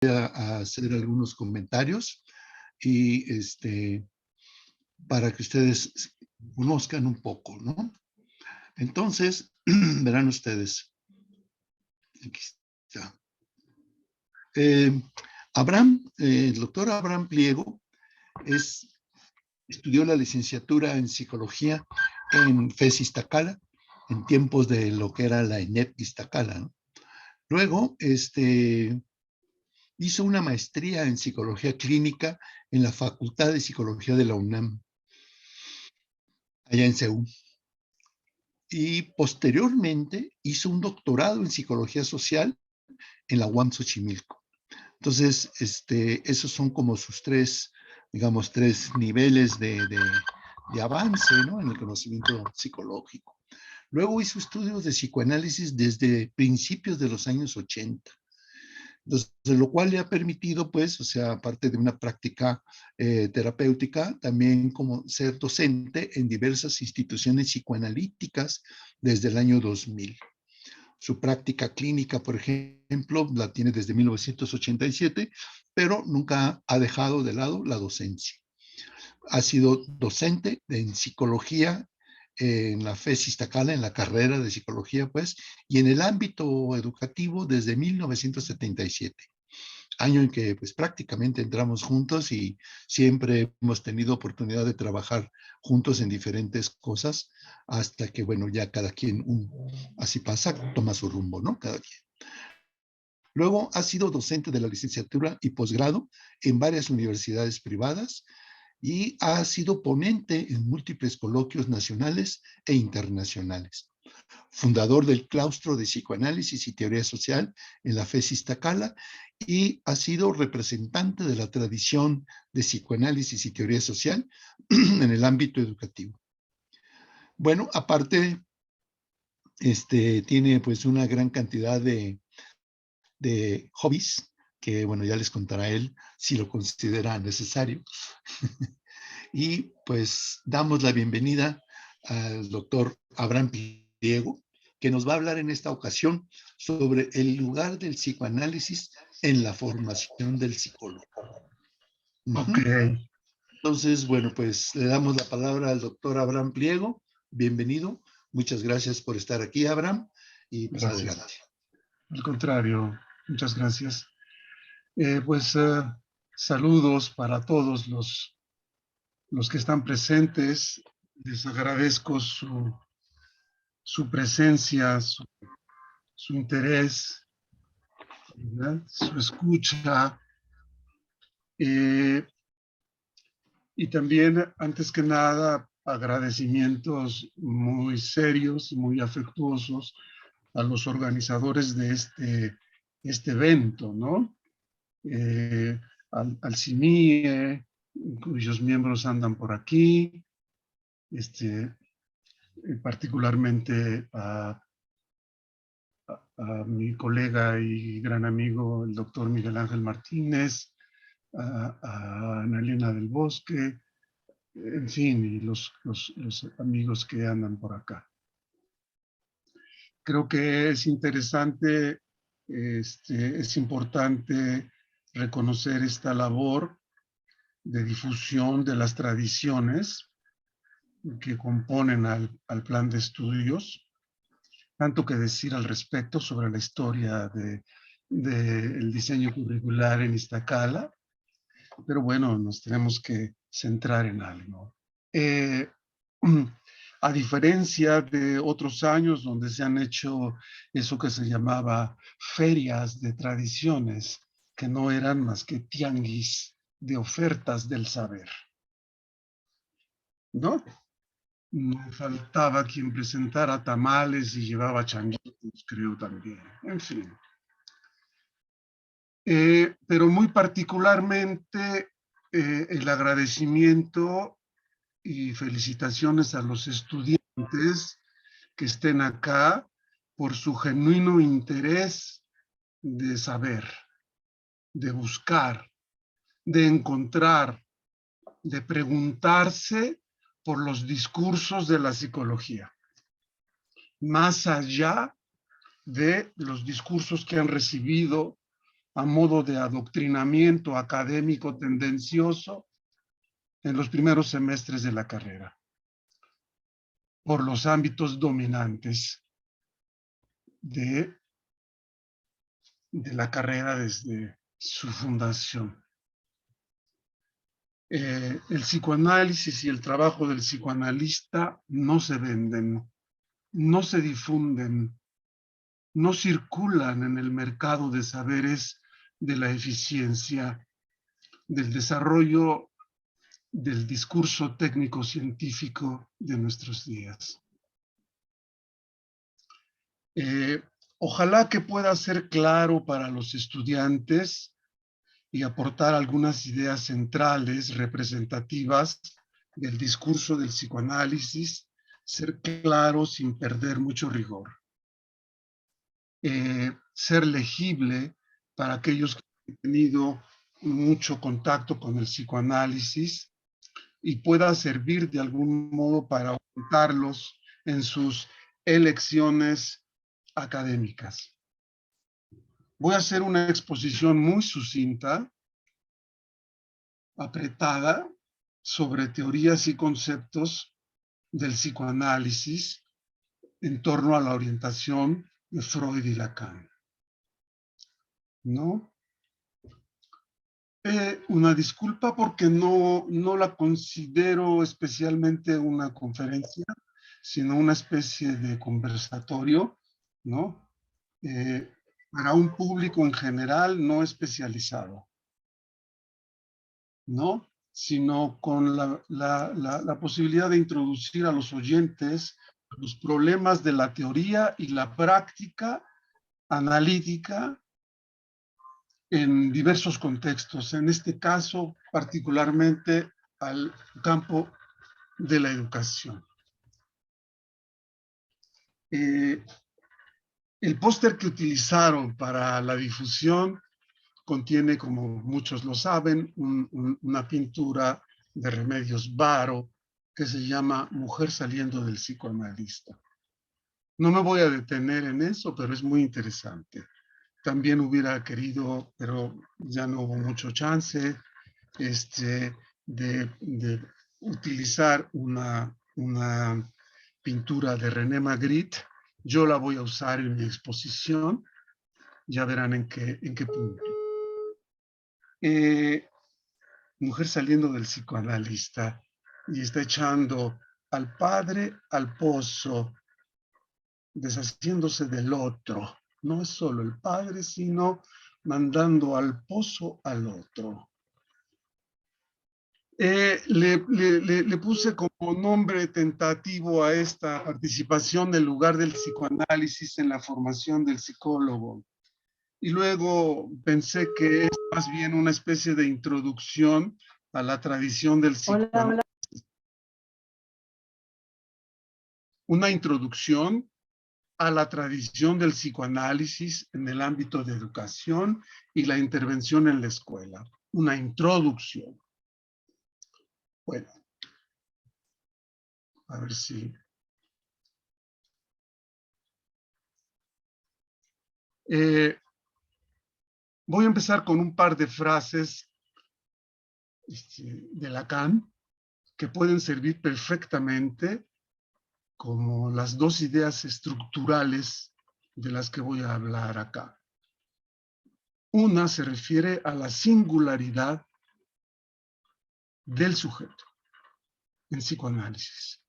a hacer algunos comentarios y para que ustedes conozcan un poco, ¿no? Entonces, verán ustedes, aquí está. El doctor Abraham Pliego estudió la licenciatura en psicología en FES Iztacala, en tiempos de lo que era la INEP Iztacala, ¿no? Luego, hizo una maestría en psicología clínica en la Facultad de Psicología de la UNAM, allá en Seúl. Y posteriormente hizo un doctorado en psicología social en la UAM Xochimilco. Entonces, esos son como sus tres niveles de avance, ¿no? En el conocimiento psicológico. Luego hizo estudios de psicoanálisis desde principios de los años 80. Entonces, lo cual le ha permitido, pues, o sea, aparte de una práctica terapéutica, también como ser docente en diversas instituciones psicoanalíticas desde el año 2000. Su práctica clínica, por ejemplo, la tiene desde 1987, pero nunca ha dejado de lado la docencia. Ha sido docente en psicología en la FES Iztacala, en la carrera de psicología, pues, y en el ámbito educativo desde 1977, año en que pues prácticamente entramos juntos y siempre hemos tenido oportunidad de trabajar juntos en diferentes cosas hasta que, bueno, ya cada quien, así pasa, toma su rumbo, ¿no? Cada quien. Luego ha sido docente de la licenciatura y posgrado en varias universidades privadas y ha sido ponente en múltiples coloquios nacionales e internacionales. Fundador del claustro de psicoanálisis y teoría social en la FES Iztacala y ha sido representante de la tradición de psicoanálisis y teoría social en el ámbito educativo. Bueno, aparte, tiene pues una gran cantidad de hobbies que, bueno, ya les contará él si lo considera necesario. Y pues damos la bienvenida al doctor Abraham Pliego, que nos va a hablar en esta ocasión sobre el lugar del psicoanálisis en la formación del psicólogo. Ok. Entonces, bueno, pues le damos la palabra al doctor Abraham Pliego. Bienvenido. Muchas gracias por estar aquí, Abraham. Y pues Gracias. adelante. Al contrario, muchas gracias. Saludos para todos los que están presentes. Les agradezco su presencia, su interés, ¿verdad? Su escucha. Y también, antes que nada, agradecimientos muy serios, muy afectuosos a los organizadores de este evento, ¿no? Al CIMIE, cuyos miembros andan por aquí, particularmente a mi colega y gran amigo, el doctor Miguel Ángel Martínez, a Ana Elena del Bosque, en fin, y los amigos que andan por acá. Creo que es interesante, es importante reconocer esta labor de difusión de las tradiciones que componen al plan de estudios. Tanto que decir al respecto sobre la historia del diseño curricular en Iztacala, pero bueno, nos tenemos que centrar en algo. A diferencia de otros años donde se han hecho eso que se llamaba ferias de tradiciones, que no eran más que tianguis de ofertas del saber, ¿no? No faltaba quien presentara tamales y llevaba changuitos, creo también. En fin. Pero muy particularmente el agradecimiento y felicitaciones a los estudiantes que estén acá por su genuino interés de saber, de buscar, de encontrar, de preguntarse por los discursos de la psicología, más allá de los discursos que han recibido a modo de adoctrinamiento académico tendencioso en los primeros semestres de la carrera, por los ámbitos dominantes de la carrera desde su fundación. El psicoanálisis y el trabajo del psicoanalista no se venden, no se difunden, no circulan en el mercado de saberes de la eficiencia, del desarrollo del discurso técnico-científico de nuestros días. Ojalá que pueda ser claro para los estudiantes y aportar algunas ideas centrales, representativas del discurso del psicoanálisis, ser claro sin perder mucho rigor. Ser legible para aquellos que han tenido mucho contacto con el psicoanálisis y pueda servir de algún modo para orientarlos en sus elecciones académicas. Voy a hacer una exposición muy sucinta, apretada, sobre teorías y conceptos del psicoanálisis en torno a la orientación de Freud y Lacan. ¿No? Una disculpa porque no la considero especialmente una conferencia, sino una especie de conversatorio, ¿no? Para un público en general no especializado, ¿no? Sino con la posibilidad de introducir a los oyentes los problemas de la teoría y la práctica analítica en diversos contextos, en este caso particularmente al campo de la educación. El póster que utilizaron para la difusión contiene, como muchos lo saben, una pintura de Remedios Varo que se llama Mujer saliendo del psicoanalista. No me voy a detener en eso, pero es muy interesante. También hubiera querido, pero ya no hubo mucho chance, de utilizar una pintura de René Magritte. Yo la voy a usar en mi exposición. Ya verán en qué punto. Mujer saliendo del psicoanalista y está echando al padre al pozo, deshaciéndose del otro. No es solo el padre, sino mandando al pozo al otro. Le puse como nombre tentativo a esta participación el lugar del psicoanálisis en la formación del psicólogo. Y luego pensé que es más bien una especie de introducción a la tradición del psicoanálisis. Una introducción a la tradición del psicoanálisis en el ámbito de educación y la intervención en la escuela. Una introducción. Bueno, a ver si... voy a empezar con un par de frases de Lacan que pueden servir perfectamente como las dos ideas estructurales de las que voy a hablar acá. Una se refiere a la singularidad del sujeto en psicoanálisis.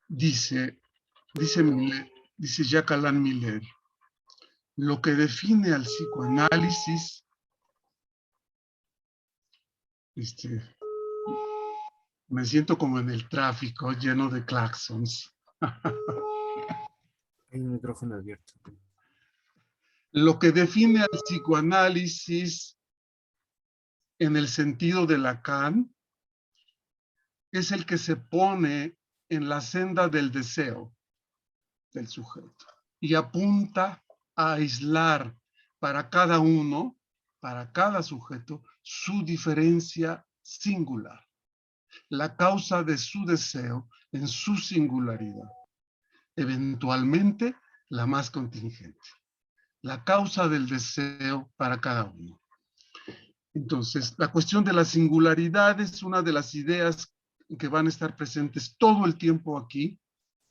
Dice Jacques Alain Miller, lo que define al psicoanálisis, me siento como en el tráfico lleno de claxons. Hay un micrófono abierto. Lo que define al psicoanálisis en el sentido de Lacan es el que se pone en la senda del deseo del sujeto y apunta a aislar para cada uno, para cada sujeto, su diferencia singular, la causa de su deseo en su singularidad, eventualmente la más contingente. la causa del deseo para cada uno. Entonces, la cuestión de la singularidad es una de las ideas que van a estar presentes todo el tiempo aquí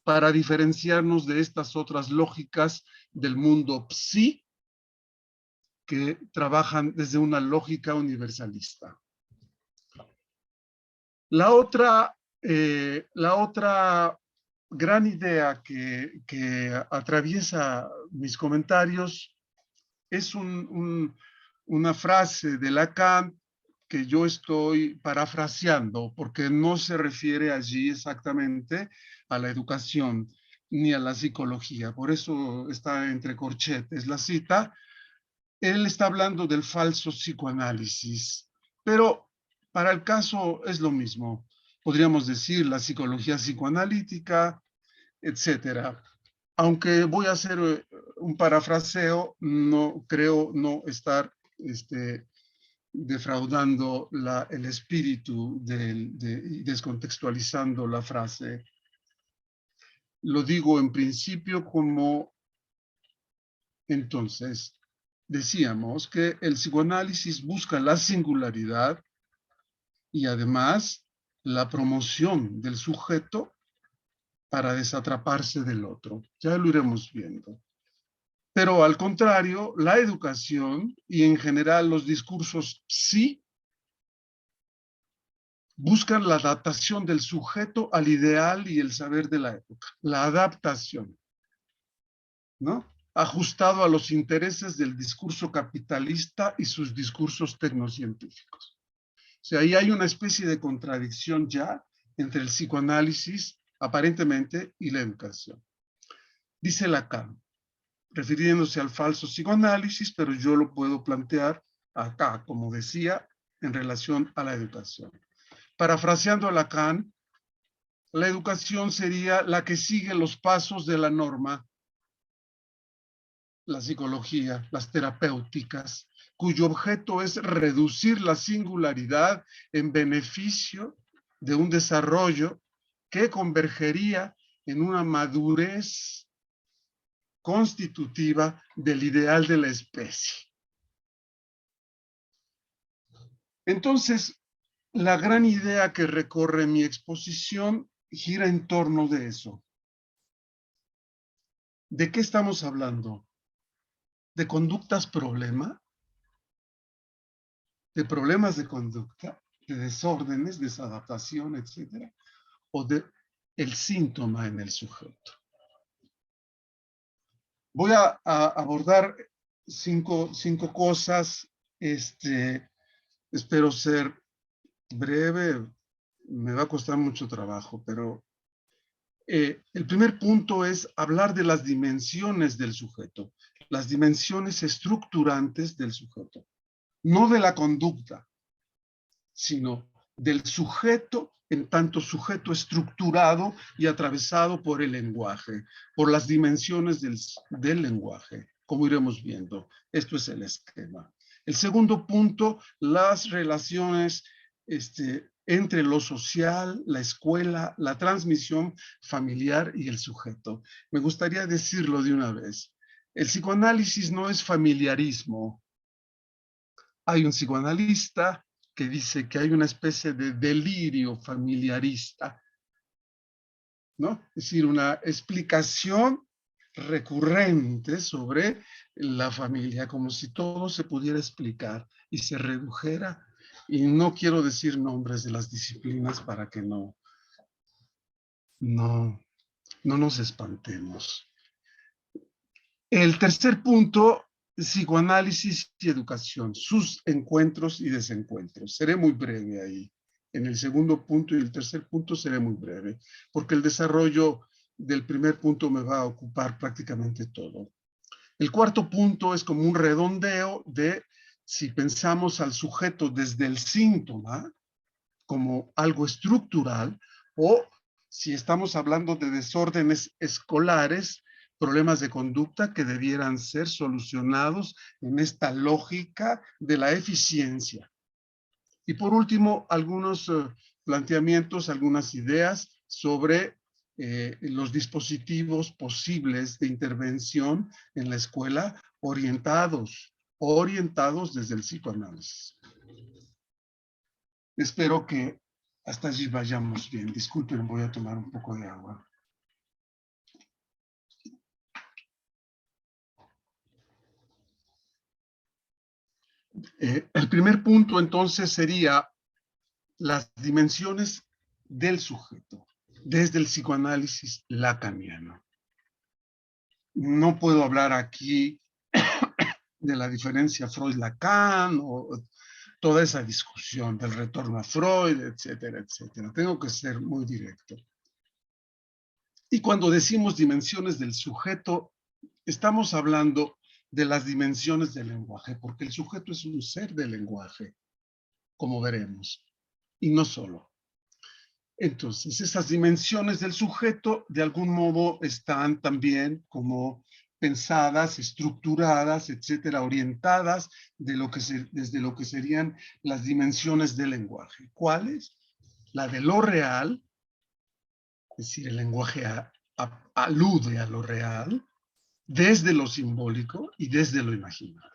para diferenciarnos de estas otras lógicas del mundo psi que trabajan desde una lógica universalista. La otra gran idea que atraviesa mis comentarios es una frase de Lacan que yo estoy parafraseando porque no se refiere allí exactamente a la educación ni a la psicología. Por eso está entre corchetes la cita. Él está hablando del falso psicoanálisis, pero para el caso es lo mismo. Podríamos decir la psicología psicoanalítica, etcétera. Aunque voy a hacer un parafraseo, no creo no estar defraudando el espíritu y descontextualizando la frase. Lo digo en principio como, entonces, decíamos que el psicoanálisis busca la singularidad y además la promoción del sujeto para desatraparse del otro. Ya lo iremos viendo. Pero al contrario, la educación y en general los discursos sí buscan la adaptación del sujeto al ideal y el saber de la época. La adaptación, ¿no? Ajustado a los intereses del discurso capitalista y sus discursos tecnocientíficos. O sea, ahí hay una especie de contradicción ya entre el psicoanálisis, aparentemente, y la educación. Dice Lacan, refiriéndose al falso psicoanálisis, pero yo lo puedo plantear acá, como decía, en relación a la educación. Parafraseando a Lacan, la educación sería la que sigue los pasos de la norma, la psicología, las terapéuticas, cuyo objeto es reducir la singularidad en beneficio de un desarrollo que convergería en una madurez constitutiva del ideal de la especie. Entonces, la gran idea que recorre mi exposición gira en torno de eso. ¿De qué estamos hablando? ¿De conductas problema? ¿De problemas de conducta? ¿De desórdenes, desadaptación, etcétera? ¿O de el síntoma en el sujeto? Voy a abordar cinco cosas. Espero ser breve, me va a costar mucho trabajo, pero el primer punto es hablar de las dimensiones del sujeto, las dimensiones estructurantes del sujeto, no de la conducta, sino del sujeto en tanto sujeto estructurado y atravesado por el lenguaje, por las dimensiones del lenguaje, como iremos viendo. Esto es el esquema. El segundo punto, las relaciones entre lo social, la escuela, la transmisión familiar y el sujeto. Me gustaría decirlo de una vez. El psicoanálisis no es familiarismo. Hay un psicoanalista que dice que hay una especie de delirio familiarista, ¿no? Es decir, una explicación recurrente sobre la familia, como si todo se pudiera explicar y se redujera. Y no quiero decir nombres de las disciplinas para que no nos espantemos. El tercer punto, psicoanálisis y educación, sus encuentros y desencuentros. Seré muy breve ahí. En el segundo punto y el tercer punto seré muy breve, porque el desarrollo del primer punto me va a ocupar prácticamente todo. El cuarto punto es como un redondeo de si pensamos al sujeto desde el síntoma como algo estructural o si estamos hablando de desórdenes escolares, problemas de conducta que debieran ser solucionados en esta lógica de la eficiencia. Y por último, algunos planteamientos, algunas ideas sobre los dispositivos posibles de intervención en la escuela orientados desde el psicoanálisis. Espero que hasta allí vayamos bien. Disculpen, voy a tomar un poco de agua. El primer punto entonces sería las dimensiones del sujeto desde el psicoanálisis lacaniano. No puedo hablar aquí de la diferencia Freud-Lacan o toda esa discusión del retorno a Freud, etcétera, etcétera. Tengo que ser muy directo. Y cuando decimos dimensiones del sujeto, estamos hablando de las dimensiones del lenguaje, porque el sujeto es un ser de lenguaje, como veremos, y no solo. Entonces, esas dimensiones del sujeto, de algún modo, están también como pensadas, estructuradas, etcétera, orientadas desde lo que serían las dimensiones del lenguaje. ¿Cuáles? La de lo real, es decir, el lenguaje alude a lo real, desde lo simbólico y desde lo imaginario.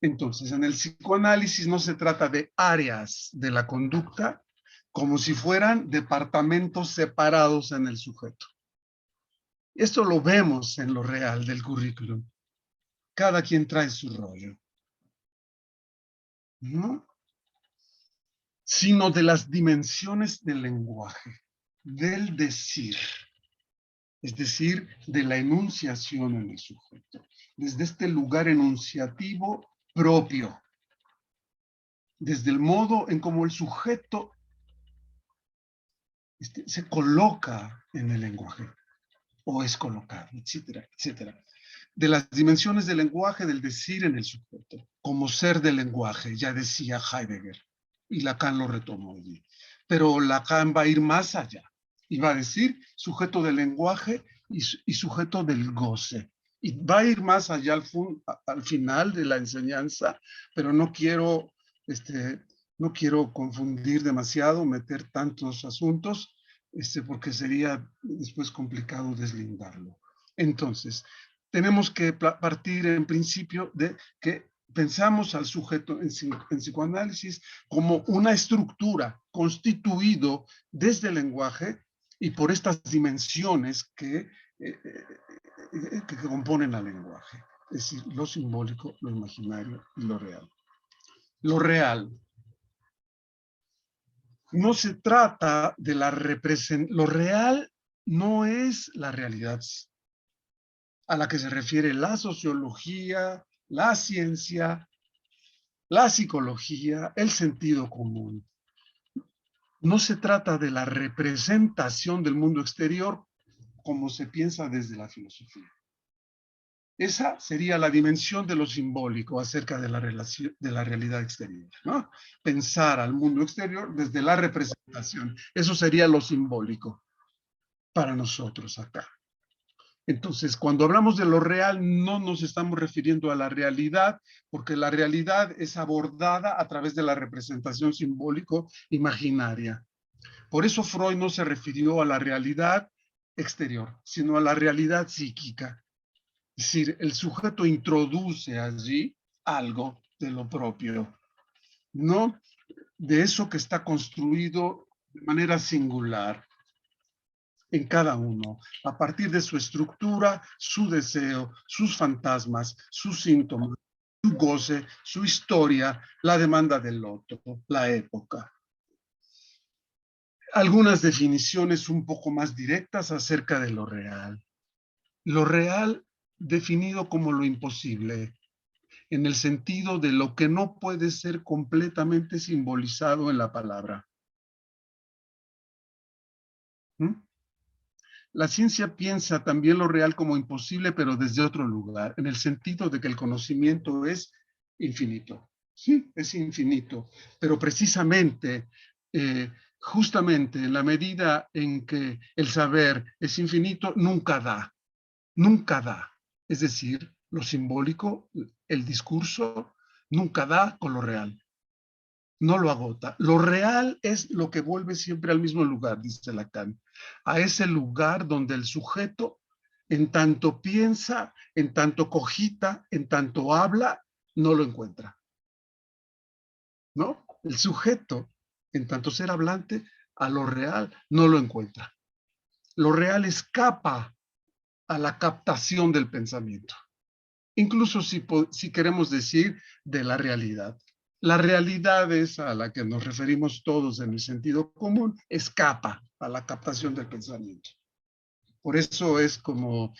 Entonces, en el psicoanálisis no se trata de áreas de la conducta como si fueran departamentos separados en el sujeto. Esto lo vemos en lo real del currículum. Cada quien trae su rollo, ¿no? Sino de las dimensiones del lenguaje, del decir, es decir, de la enunciación en el sujeto, desde este lugar enunciativo propio, desde el modo en cómo el sujeto se coloca en el lenguaje, o es colocado, etcétera, etcétera. De las dimensiones del lenguaje, del decir en el sujeto, como ser del lenguaje, ya decía Heidegger, y Lacan lo retomó allí. Pero Lacan va a ir más allá, y va a decir sujeto del lenguaje y sujeto del goce. Y va a ir más allá al final de la enseñanza, pero no quiero confundir demasiado, meter tantos asuntos, porque sería después complicado deslindarlo. Entonces, tenemos que partir en principio de que pensamos al sujeto en psicoanálisis como una estructura constituido desde el lenguaje y por estas dimensiones que componen al lenguaje, es decir, lo simbólico, lo imaginario y lo real. Lo real. No se trata de la representación, lo real no es la realidad a la que se refiere la sociología, la ciencia, la psicología, el sentido común. No se trata de la representación del mundo exterior como se piensa desde la filosofía. Esa sería la dimensión de lo simbólico acerca de la realidad exterior, ¿no? Pensar al mundo exterior desde la representación. Eso sería lo simbólico para nosotros acá. Entonces, cuando hablamos de lo real, no nos estamos refiriendo a la realidad, porque la realidad es abordada a través de la representación simbólico imaginaria. Por eso Freud no se refirió a la realidad exterior, sino a la realidad psíquica. Es decir, el sujeto introduce allí algo de lo propio, no de eso que está construido de manera singular en cada uno, a partir de su estructura, su deseo, sus fantasmas, sus síntomas, su goce, su historia, la demanda del otro, la época. Algunas definiciones un poco más directas acerca de lo real. Lo real definido como lo imposible, en el sentido de lo que no puede ser completamente simbolizado en la palabra. ¿Mm? La ciencia piensa también lo real como imposible, pero desde otro lugar, en el sentido de que el conocimiento es infinito. Sí, es infinito, pero precisamente, justamente en la medida en que el saber es infinito, nunca da, nunca da. Es decir, lo simbólico, el discurso, nunca da con lo real. No lo agota. Lo real es lo que vuelve siempre al mismo lugar, dice Lacan, a ese lugar donde el sujeto En tanto piensa, en tanto cogita, en tanto habla, no lo encuentra. ¿No? El sujeto, en tanto ser hablante, a lo real no lo encuentra. Lo real escapa a la captación del pensamiento. Incluso si queremos decir de la realidad. La realidad es a la que nos referimos todos en el sentido común, escapa a la captación del pensamiento. Por eso es como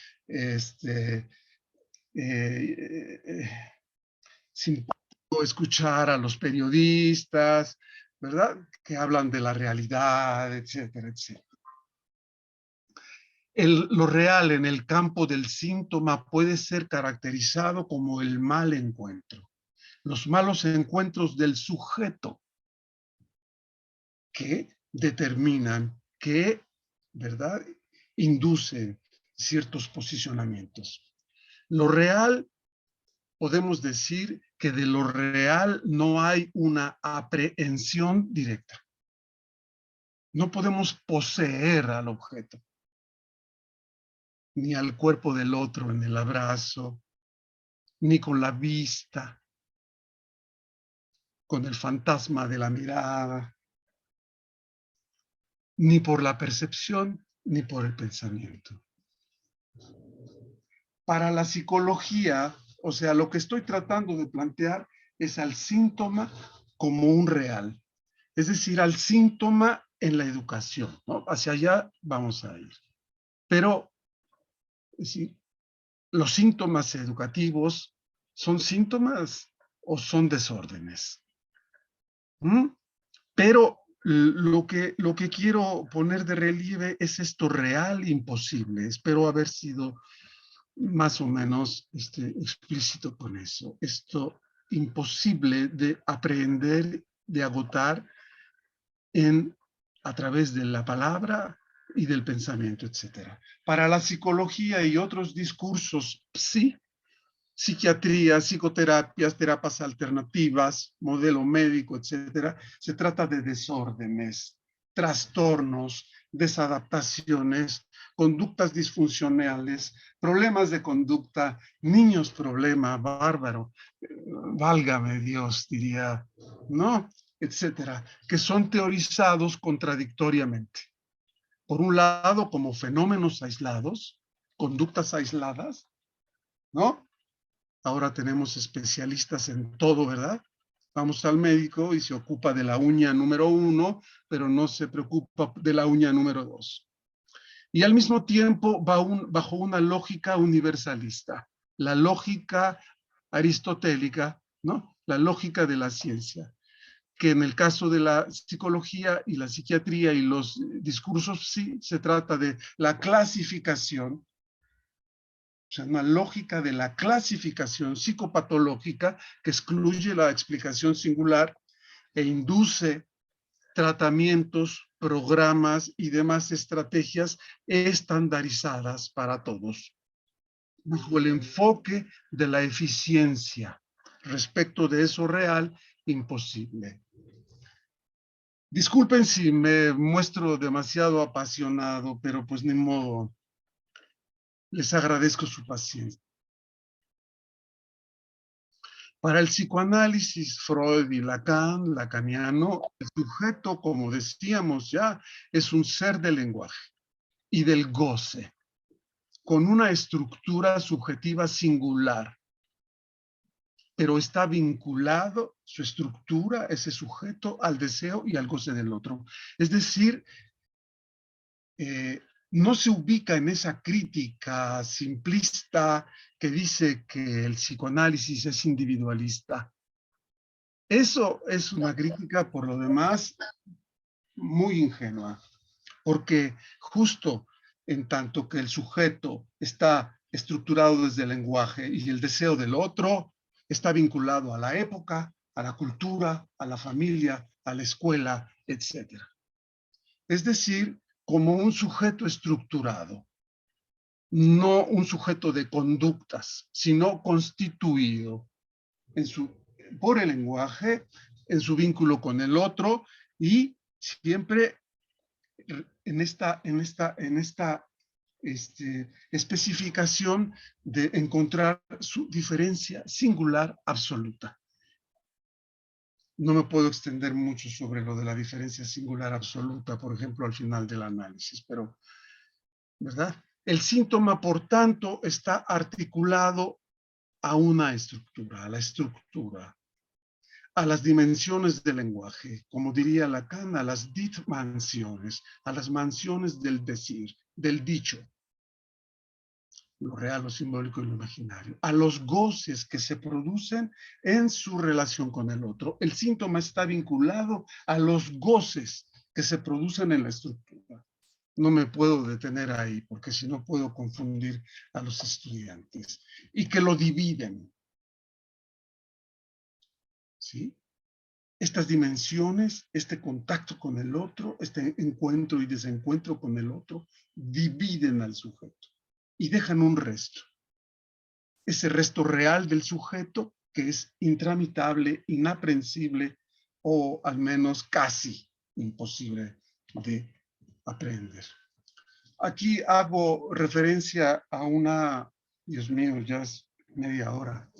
simpático escuchar a los periodistas, ¿verdad? Que hablan de la realidad, etcétera, etcétera. Lo real en el campo del síntoma puede ser caracterizado como el mal encuentro. Los malos encuentros del sujeto que determinan, que, ¿verdad?, inducen ciertos posicionamientos. Lo real, podemos decir que de lo real no hay una aprehensión directa. No podemos poseer al objeto, ni al cuerpo del otro en el abrazo, ni con la vista, con el fantasma de la mirada, ni por la percepción, ni por el pensamiento. Para la psicología, o sea, lo que estoy tratando de plantear es al síntoma como un real, es decir, al síntoma en la educación, ¿no? Hacia allá vamos a ir. Pero, es decir, los síntomas educativos son síntomas o son desórdenes. ¿Mm? Pero lo que quiero poner de relieve es esto real imposible. Espero haber sido más o menos explícito con eso. Esto imposible de aprender, de agotar a través de la palabra y del pensamiento, etc. Para la psicología y otros discursos, sí, psiquiatría, psicoterapias, terapias alternativas, modelo médico, etcétera, se trata de desórdenes, trastornos, desadaptaciones, conductas disfuncionales, problemas de conducta, niños problema, bárbaro, válgame Dios, diría, ¿no? Etcétera, que son teorizados contradictoriamente. Por un lado, como fenómenos aislados, conductas aisladas, ¿no? Ahora tenemos especialistas en todo, ¿verdad? Vamos al médico y se ocupa de la uña número 1, pero no se preocupa de la uña número 2. Y al mismo tiempo va bajo una lógica universalista, la lógica aristotélica, ¿no? La lógica de la ciencia, que en el caso de la psicología y la psiquiatría y los discursos, sí, se trata de la clasificación, o sea, una lógica de la clasificación psicopatológica que excluye la explicación singular e induce tratamientos, programas y demás estrategias estandarizadas para todos, bajo el enfoque de la eficiencia respecto de eso real imposible. Disculpen si me muestro demasiado apasionado, pero pues ni modo. Les agradezco su paciencia. Para el psicoanálisis, Freud y Lacan, lacaniano, el sujeto, como decíamos ya, es un ser del lenguaje y del goce, con una estructura subjetiva singular, pero está vinculado su estructura, ese sujeto, al deseo y al goce del otro. Es decir, no se ubica en esa crítica simplista que dice que el psicoanálisis es individualista. Eso es una crítica, por lo demás, muy ingenua, porque justo en tanto que el sujeto está estructurado desde el lenguaje y el deseo del otro está vinculado a la época, a la cultura, a la familia, a la escuela, etc. Es decir, como un sujeto estructurado, no un sujeto de conductas, sino constituido por el lenguaje, en su vínculo con el otro y siempre en esta especificación de encontrar su diferencia singular absoluta. No me puedo extender mucho sobre lo de la diferencia singular absoluta, por ejemplo, al final del análisis, pero, ¿verdad? El síntoma, por tanto, está articulado a una estructura, a la estructura, a las dimensiones del lenguaje, como diría Lacan, a las dit-mansiones, a las mansiones del decir, del dicho, lo real, lo simbólico y lo imaginario, a los goces que se producen en su relación con el otro. El síntoma está vinculado a los goces que se producen en la estructura. No me puedo detener ahí, porque si no puedo confundir a los estudiantes, y que lo dividen, ¿sí? Estas dimensiones, este contacto con el otro, este encuentro y desencuentro con el otro, dividen al sujeto y dejan un resto. Ese resto real del sujeto que es intramitable, inaprehensible o al menos casi imposible de aprender. Aquí hago referencia a una, Dios mío, ya es media hora.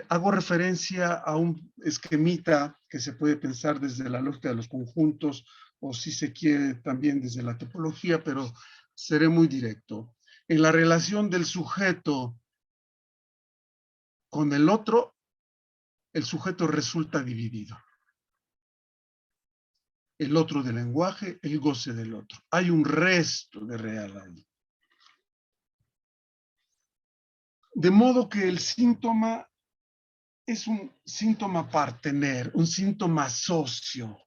Hago referencia a un esquemita que se puede pensar desde la lógica de los conjuntos o si se quiere también desde la topología, pero seré muy directo. En la relación del sujeto con el otro, el sujeto resulta dividido. El otro del lenguaje, el goce del otro. Hay un resto de real ahí. De modo que el síntoma es un síntoma partener, un síntoma socio,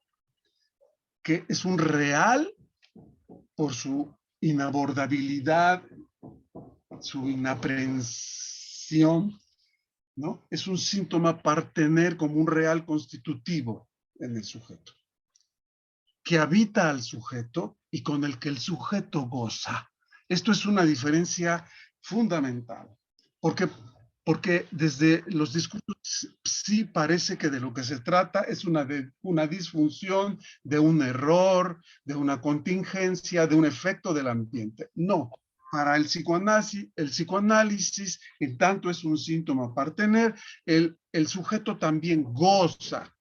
que es un real por su inabordabilidad, su inaprehensión, ¿no? Es un síntoma partener como un real constitutivo en el sujeto, que habita al sujeto y con el que el sujeto goza. Esto es una diferencia fundamental, porque desde los discursos sí parece que de lo que se trata es una disfunción, de un error, de una contingencia, de un efecto del ambiente. No, para el psicoanálisis, en tanto es un síntoma partener, el sujeto también goza.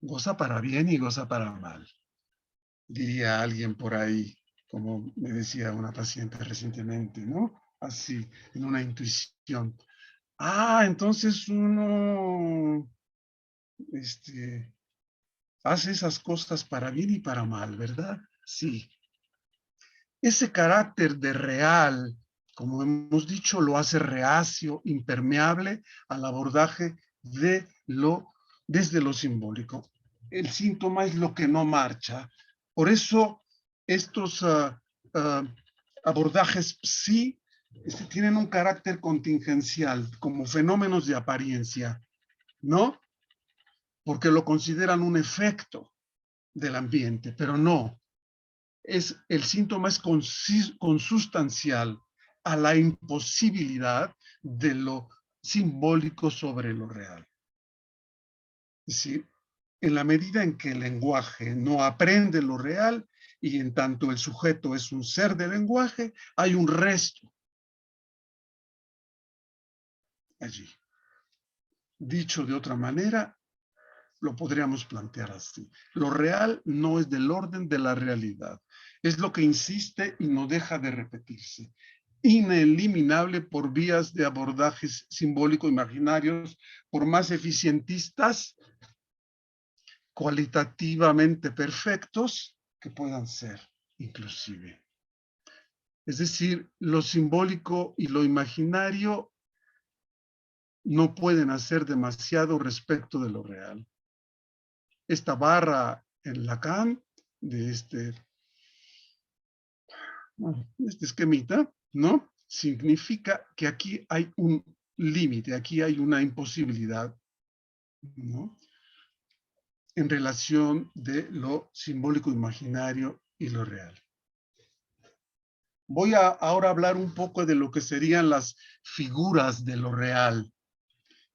Goza para bien y goza para mal, diría alguien por ahí, como me decía una paciente recientemente, ¿no? Así, en una intuición. Entonces uno hace esas cosas para bien y para mal, ¿verdad? Sí. Ese carácter de real, como hemos dicho, lo hace reacio, impermeable al abordaje desde lo simbólico. El síntoma es lo que no marcha. Por eso estos abordajes sí tienen un carácter contingencial, como fenómenos de apariencia, ¿no? Porque lo consideran un efecto del ambiente, pero no. El síntoma es consustancial a la imposibilidad de lo simbólico sobre lo real. Es decir, en la medida en que el lenguaje no aprende lo real y en tanto el sujeto es un ser de lenguaje, hay un resto allí. Dicho de otra manera, lo podríamos plantear así. Lo real no es del orden de la realidad. Es lo que insiste y no deja de repetirse. Ineliminable por vías de abordajes simbólico-imaginarios, por más eficientistas, cualitativamente perfectos que puedan ser, inclusive. Es decir, lo simbólico y lo imaginario no pueden hacer demasiado respecto de lo real. Esta barra en Lacan de este esquemita, ¿no? Significa que aquí hay un límite, aquí hay una imposibilidad, ¿no? En relación de lo simbólico imaginario y lo real. Voy a ahora hablar un poco de lo que serían las figuras de lo real,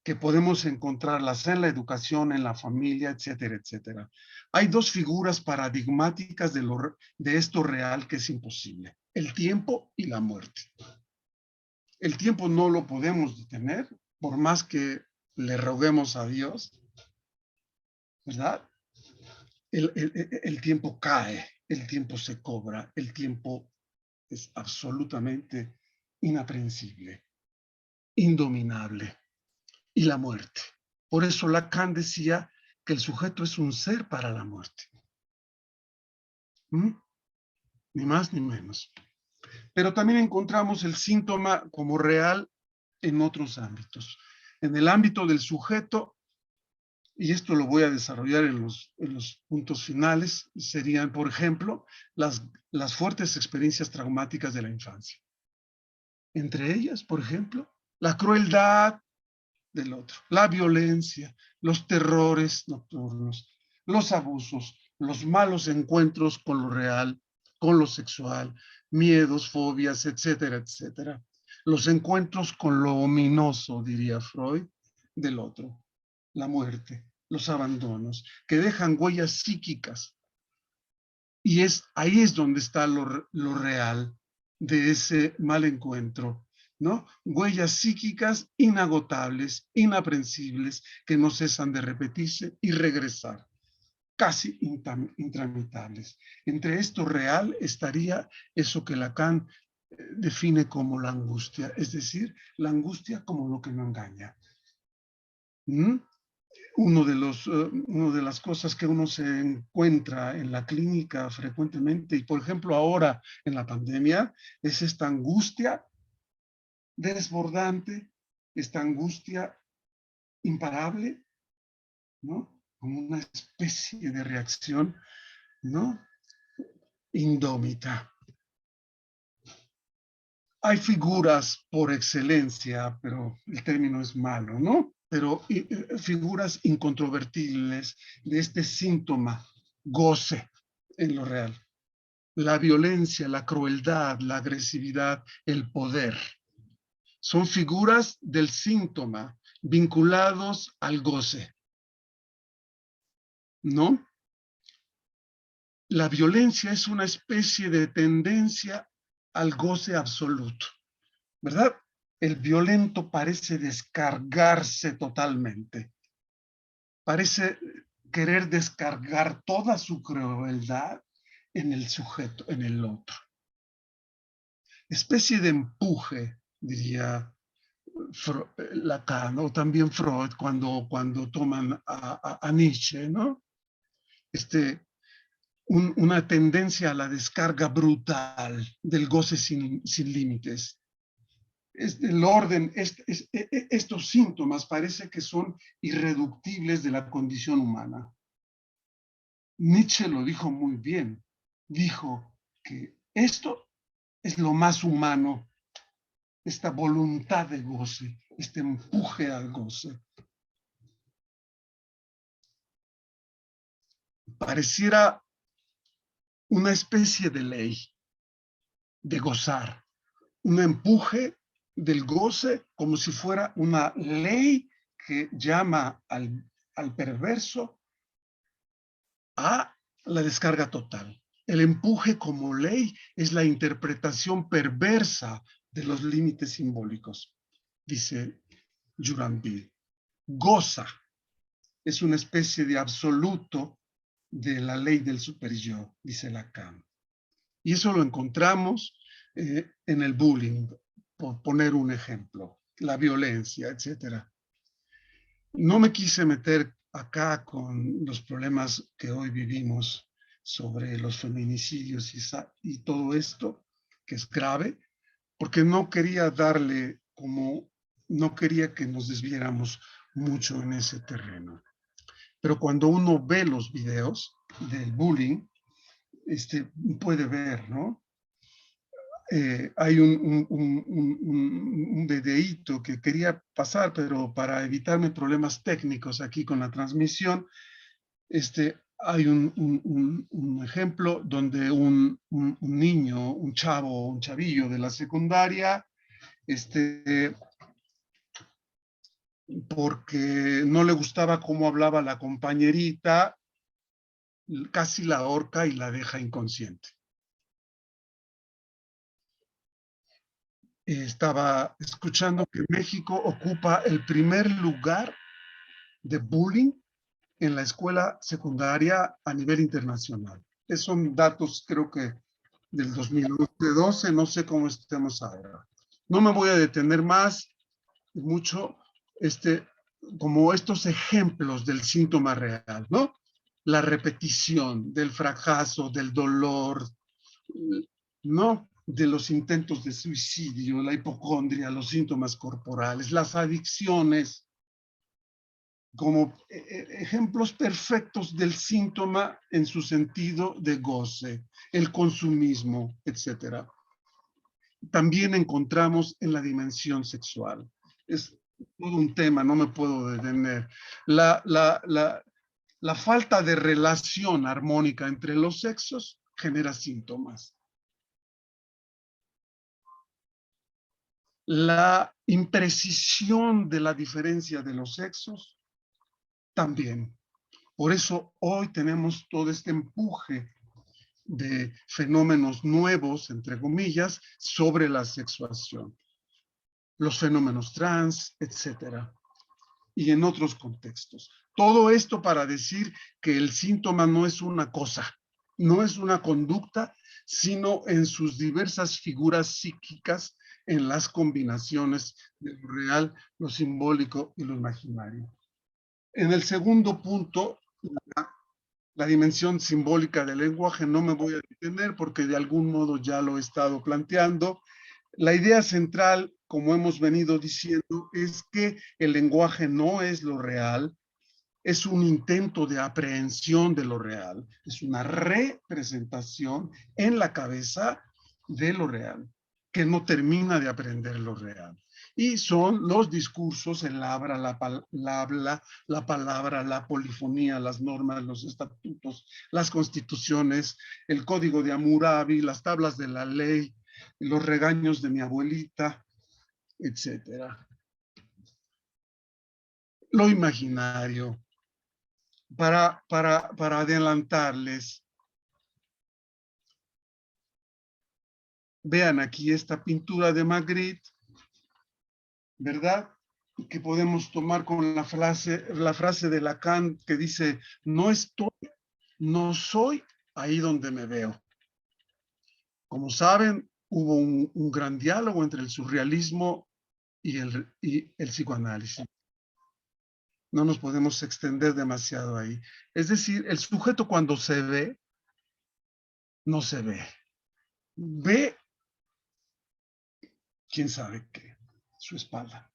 que podemos encontrarlas en la educación, en la familia, etcétera, etcétera. Hay dos figuras paradigmáticas de esto real que es imposible: el tiempo y la muerte. El tiempo no lo podemos detener, por más que le roguemos a Dios, ¿verdad? El tiempo cae, el tiempo se cobra, el tiempo es absolutamente inaprensible, indominable. Y la muerte. Por eso Lacan decía que el sujeto es un ser para la muerte. Ni más ni menos. Pero también encontramos el síntoma como real en otros ámbitos. En el ámbito del sujeto, y esto lo voy a desarrollar en los puntos finales, serían, por ejemplo, las fuertes experiencias traumáticas de la infancia. Entre ellas, por ejemplo, la crueldad del otro, la violencia, los terrores nocturnos, los abusos, los malos encuentros con lo real, con lo sexual, miedos, fobias, etcétera, etcétera. Los encuentros con lo ominoso, diría Freud, del otro, la muerte, los abandonos, que dejan huellas psíquicas. Y ahí es donde está lo real de ese mal encuentro, ¿no? Huellas psíquicas inagotables, inaprensibles, que no cesan de repetirse y regresar, casi intramitables. Entre esto real estaría eso que Lacan define como la angustia, es decir, la angustia como lo que no engaña. Una de las cosas que uno se encuentra en la clínica frecuentemente, y por ejemplo ahora en la pandemia, es esta angustia desbordante, esta angustia imparable, ¿no? Como una especie de reacción, ¿no? Indómita. Hay figuras por excelencia, pero el término es malo, ¿no? Pero figuras incontrovertibles de este síntoma, goce en lo real. La violencia, la crueldad, la agresividad, el poder. Son figuras del síntoma vinculados al goce, ¿no? La violencia es una especie de tendencia al goce absoluto, ¿verdad? El violento parece descargarse totalmente. Parece querer descargar toda su crueldad en el sujeto, en el otro. Especie de empuje, diría Lacan o también Freud cuando toman a Nietzsche, ¿no? Una tendencia a la descarga brutal del goce sin límites. Es del orden, estos síntomas parece que son irreductibles de la condición humana. Nietzsche lo dijo muy bien. Dijo que esto es lo más humano, esta voluntad de goce, este empuje al goce. Pareciera una especie de ley de gozar, un empuje del goce como si fuera una ley que llama al perverso a la descarga total. El empuje como ley es la interpretación perversa de los límites simbólicos, dice Juranville. Goza es una especie de absoluto de la ley del superyo, dice Lacan. Y eso lo encontramos en el bullying, por poner un ejemplo, la violencia, etcétera. No me quise meter acá con los problemas que hoy vivimos sobre los feminicidios y todo esto, que es grave, porque no quería no quería que nos desviáramos mucho en ese terreno. Pero cuando uno ve los videos del bullying, puede ver, ¿no? Hay un videíto que quería pasar, pero para evitarme problemas técnicos aquí con la transmisión, hay un ejemplo donde un niño, un chavillo de la secundaria, porque no le gustaba cómo hablaba la compañerita, casi la ahorca y la deja inconsciente. Estaba escuchando que México ocupa el primer lugar de bullying en la escuela secundaria a nivel internacional. Esos son datos, creo que del 2012, no sé cómo estemos ahora. No me voy a detener más mucho como estos ejemplos del síntoma real, ¿no? La repetición del fracaso, del dolor, ¿no? De los intentos de suicidio, la hipocondria, los síntomas corporales, las adicciones, como ejemplos perfectos del síntoma en su sentido de goce, el consumismo, etcétera. También encontramos en la dimensión sexual. Es todo un tema, no me puedo detener. La falta de relación armónica entre los sexos genera síntomas. La imprecisión de la diferencia de los sexos también. Por eso hoy tenemos todo este empuje de fenómenos nuevos, entre comillas, sobre la sexuación. Los fenómenos trans, etcétera, y en otros contextos. Todo esto para decir que el síntoma no es una cosa, no es una conducta, sino en sus diversas figuras psíquicas, en las combinaciones de lo real, lo simbólico y lo imaginario. En el segundo punto, la dimensión simbólica del lenguaje, no me voy a detener porque de algún modo ya lo he estado planteando. La idea central, como hemos venido diciendo, es que el lenguaje no es lo real, es un intento de aprehensión de lo real, es una representación en la cabeza de lo real, que no termina de aprender lo real. Y son los discursos, el habla, la palabra, la polifonía, las normas, los estatutos, las constituciones, el código de Hammurabi, las tablas de la ley, los regaños de mi abuelita, etcétera. Lo imaginario. Para adelantarles, vean aquí esta pintura de Magritte, ¿verdad? Que podemos tomar con la frase de Lacan que dice, no estoy, no soy ahí donde me veo. Como saben, hubo un gran diálogo entre el surrealismo y el psicoanálisis. No nos podemos extender demasiado ahí. Es decir, el sujeto cuando se ve, no se ve. Ve, quién sabe qué, su espalda.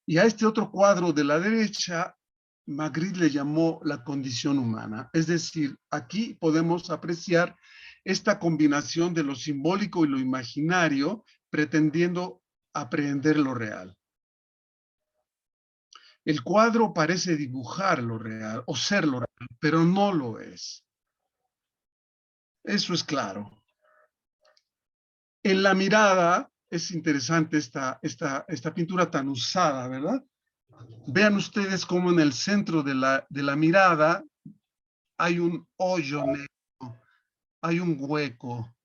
Y a este otro cuadro de la derecha, Magritte le llamó la condición humana. Es decir, aquí podemos apreciar esta combinación de lo simbólico y lo imaginario, pretendiendo aprehender lo real. El cuadro parece dibujar lo real o ser lo real, pero no lo es. Eso es claro. En la mirada, es interesante esta pintura tan usada, ¿verdad? Vean ustedes cómo en el centro de la mirada hay un hoyo negro, hay un hueco,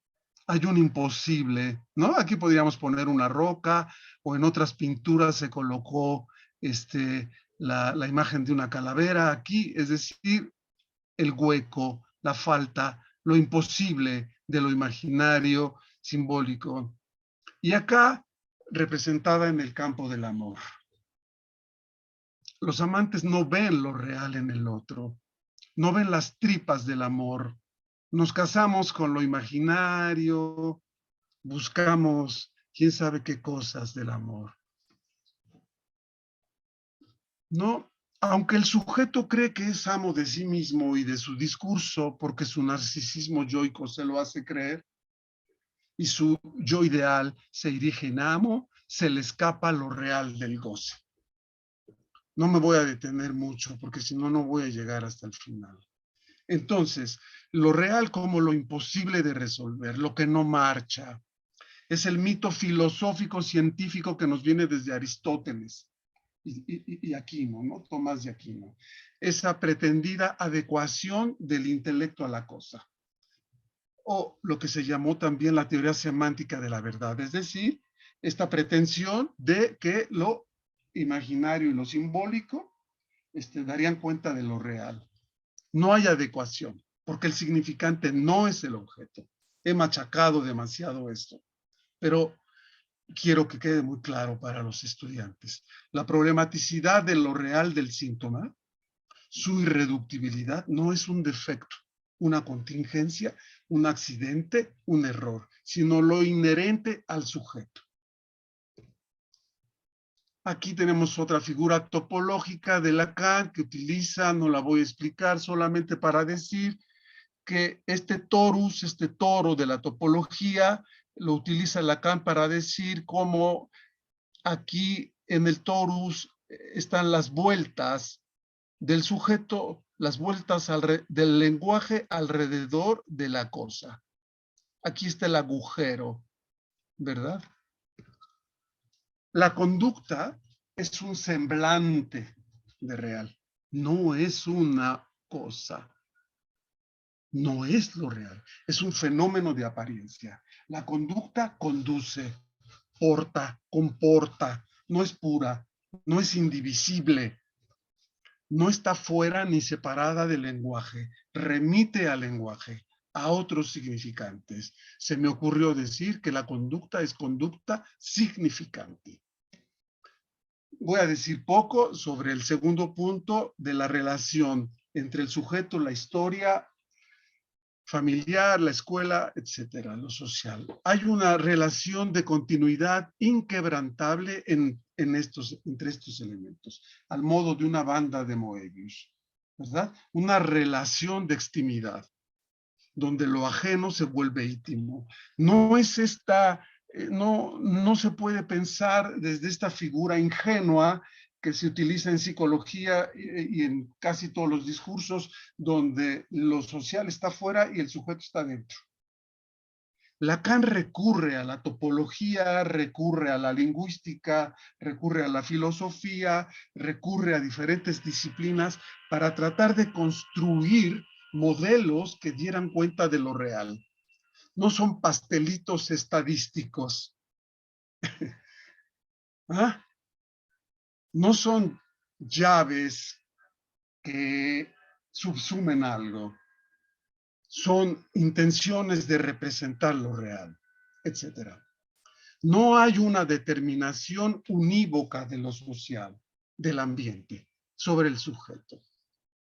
hay un imposible, ¿no? Aquí podríamos poner una roca o en otras pinturas se colocó la imagen de una calavera aquí, es decir, el hueco, la falta, lo imposible de lo imaginario, simbólico. Y acá representada en el campo del amor. Los amantes no ven lo real en el otro, no ven las tripas del amor. Nos casamos con lo imaginario, buscamos quién sabe qué cosas del amor. No, aunque el sujeto cree que es amo de sí mismo y de su discurso, porque su narcisismo yoico se lo hace creer, y su yo ideal se dirige en amo, se le escapa lo real del goce. No me voy a detener mucho, porque si no, no voy a llegar hasta el final. Entonces, lo real como lo imposible de resolver, lo que no marcha, es el mito filosófico científico que nos viene desde Aristóteles. y Aquino, ¿no? Tomás de Aquino. Esa pretendida adecuación del intelecto a la cosa, o lo que se llamó también la teoría semántica de la verdad, es decir, esta pretensión de que lo imaginario y lo simbólico darían cuenta de lo real. No hay adecuación, porque el significante no es el objeto. He machacado demasiado esto, pero quiero que quede muy claro para los estudiantes. La problematicidad de lo real del síntoma, su irreductibilidad, no es un defecto, una contingencia, un accidente, un error, sino lo inherente al sujeto. Aquí tenemos otra figura topológica de Lacan que utiliza, no la voy a explicar, solamente para decir que este torus, este toro de la topología, lo utiliza Lacan para decir cómo aquí en el torus están las vueltas del sujeto, las vueltas del lenguaje alrededor de la cosa. Aquí está el agujero, ¿verdad? La conducta es un semblante de real, no es una cosa, no es lo real, es un fenómeno de apariencia. La conducta conduce, porta, comporta, no es pura, no es indivisible, no está fuera ni separada del lenguaje, remite al lenguaje, a otros significantes. Se me ocurrió decir que la conducta es conducta significante. Voy a decir poco sobre el segundo punto de la relación entre el sujeto, la historia familiar, la escuela, etcétera, lo social. Hay una relación de continuidad inquebrantable entre estos elementos, al modo de una banda de Moebius, ¿verdad? Una relación de extimidad, donde lo ajeno se vuelve íntimo. No es no se puede pensar desde esta figura ingenua que se utiliza en psicología y en casi todos los discursos, donde lo social está fuera y el sujeto está dentro. Lacan recurre a la topología, recurre a la lingüística, recurre a la filosofía, recurre a diferentes disciplinas para tratar de construir modelos que dieran cuenta de lo real. No son pastelitos estadísticos. ¿Ah? No son llaves que subsumen algo. Son intenciones de representar lo real, etc. No hay una determinación unívoca de lo social, del ambiente, sobre el sujeto.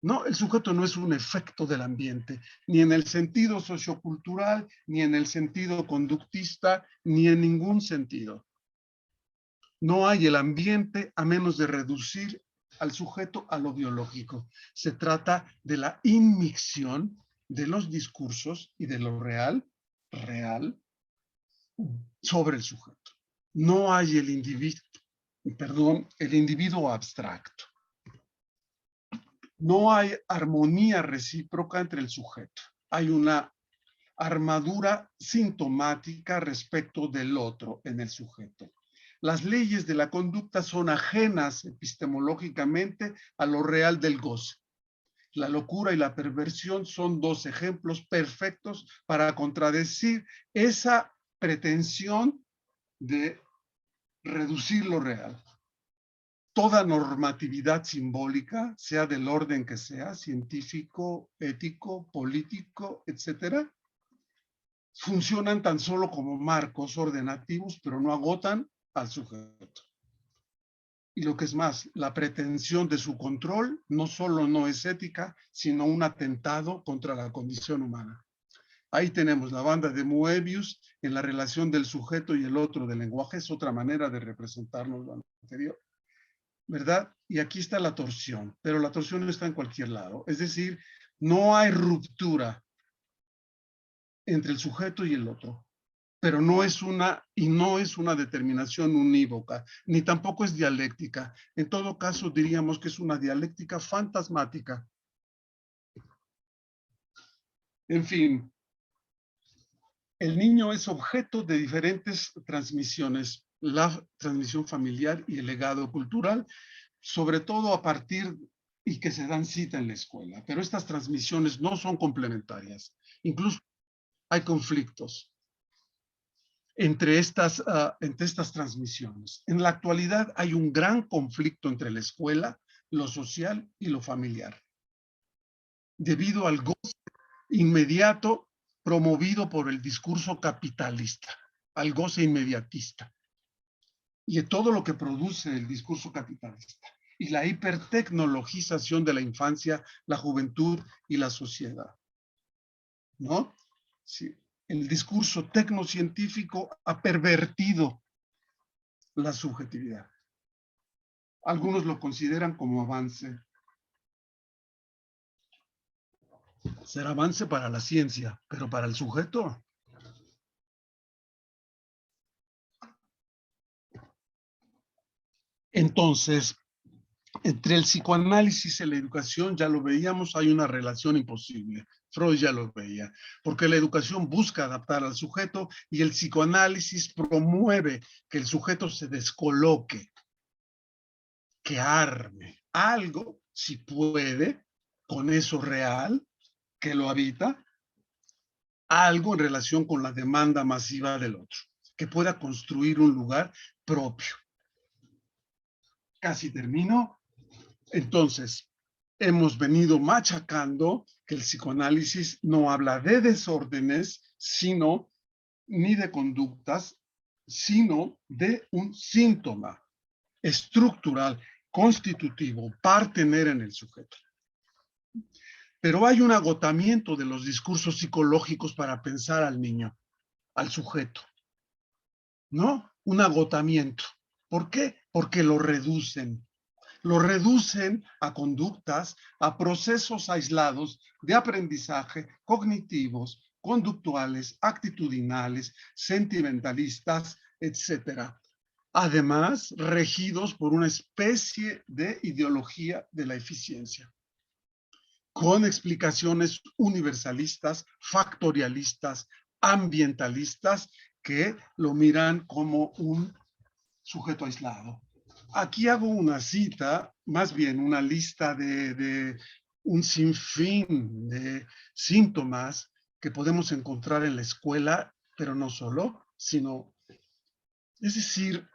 No, el sujeto no es un efecto del ambiente, ni en el sentido sociocultural, ni en el sentido conductista, ni en ningún sentido. No hay el ambiente a menos de reducir al sujeto a lo biológico. Se trata de la inmixción de los discursos y de lo real sobre el sujeto. No hay el individuo abstracto. No hay armonía recíproca entre el sujeto. Hay una armadura sintomática respecto del otro en el sujeto. Las leyes de la conducta son ajenas epistemológicamente a lo real del goce. La locura y la perversión son dos ejemplos perfectos para contradecir esa pretensión de reducir lo real. Toda normatividad simbólica, sea del orden que sea, científico, ético, político, etcétera, funcionan tan solo como marcos ordenativos, pero no agotan al sujeto. Y lo que es más, la pretensión de su control no solo no es ética, sino un atentado contra la condición humana. Ahí tenemos la banda de Moebius en la relación del sujeto y el otro del lenguaje. Es otra manera de representarnos lo anterior, ¿verdad? Y aquí está la torsión, pero la torsión está en cualquier lado. Es decir, no hay ruptura entre el sujeto y el otro, pero no es una determinación unívoca, ni tampoco es dialéctica. En todo caso, diríamos que es una dialéctica fantasmática. En fin, el niño es objeto de diferentes transmisiones, la transmisión familiar y el legado cultural, sobre todo a partir y que se dan cita en la escuela, pero estas transmisiones no son complementarias. Incluso hay conflictos entre estas transmisiones. En la actualidad hay un gran conflicto entre la escuela, lo social y lo familiar, debido al goce inmediato promovido por el discurso capitalista, al goce inmediatista, y de todo lo que produce el discurso capitalista, y la hipertecnologización de la infancia, la juventud y la sociedad, ¿no? Sí. El discurso tecnocientífico ha pervertido la subjetividad. Algunos lo consideran como avance. Será avance para la ciencia, pero para el sujeto. Entonces, entre el psicoanálisis y la educación, ya lo veíamos, hay una relación imposible. Freud ya lo veía, porque la educación busca adaptar al sujeto y el psicoanálisis promueve que el sujeto se descoloque, que arme algo, si puede, con eso real, que lo habita, algo en relación con la demanda masiva del otro, que pueda construir un lugar propio. Casi termino. Entonces, hemos venido machacando que el psicoanálisis no habla de desórdenes, sino ni de conductas, sino de un síntoma estructural, constitutivo, partener en el sujeto. Pero hay un agotamiento de los discursos psicológicos para pensar al niño, al sujeto, ¿no? Un agotamiento. ¿Por qué? Porque lo reducen a conductas, a procesos aislados de aprendizaje cognitivos, conductuales, actitudinales, sentimentalistas, etcétera. Además, regidos por una especie de ideología de la eficiencia, con explicaciones universalistas, factorialistas, ambientalistas, que lo miran como un sujeto aislado. Aquí hago una cita, más bien una lista de un sinfín de síntomas que podemos encontrar en la escuela, pero no solo, sino, es decir,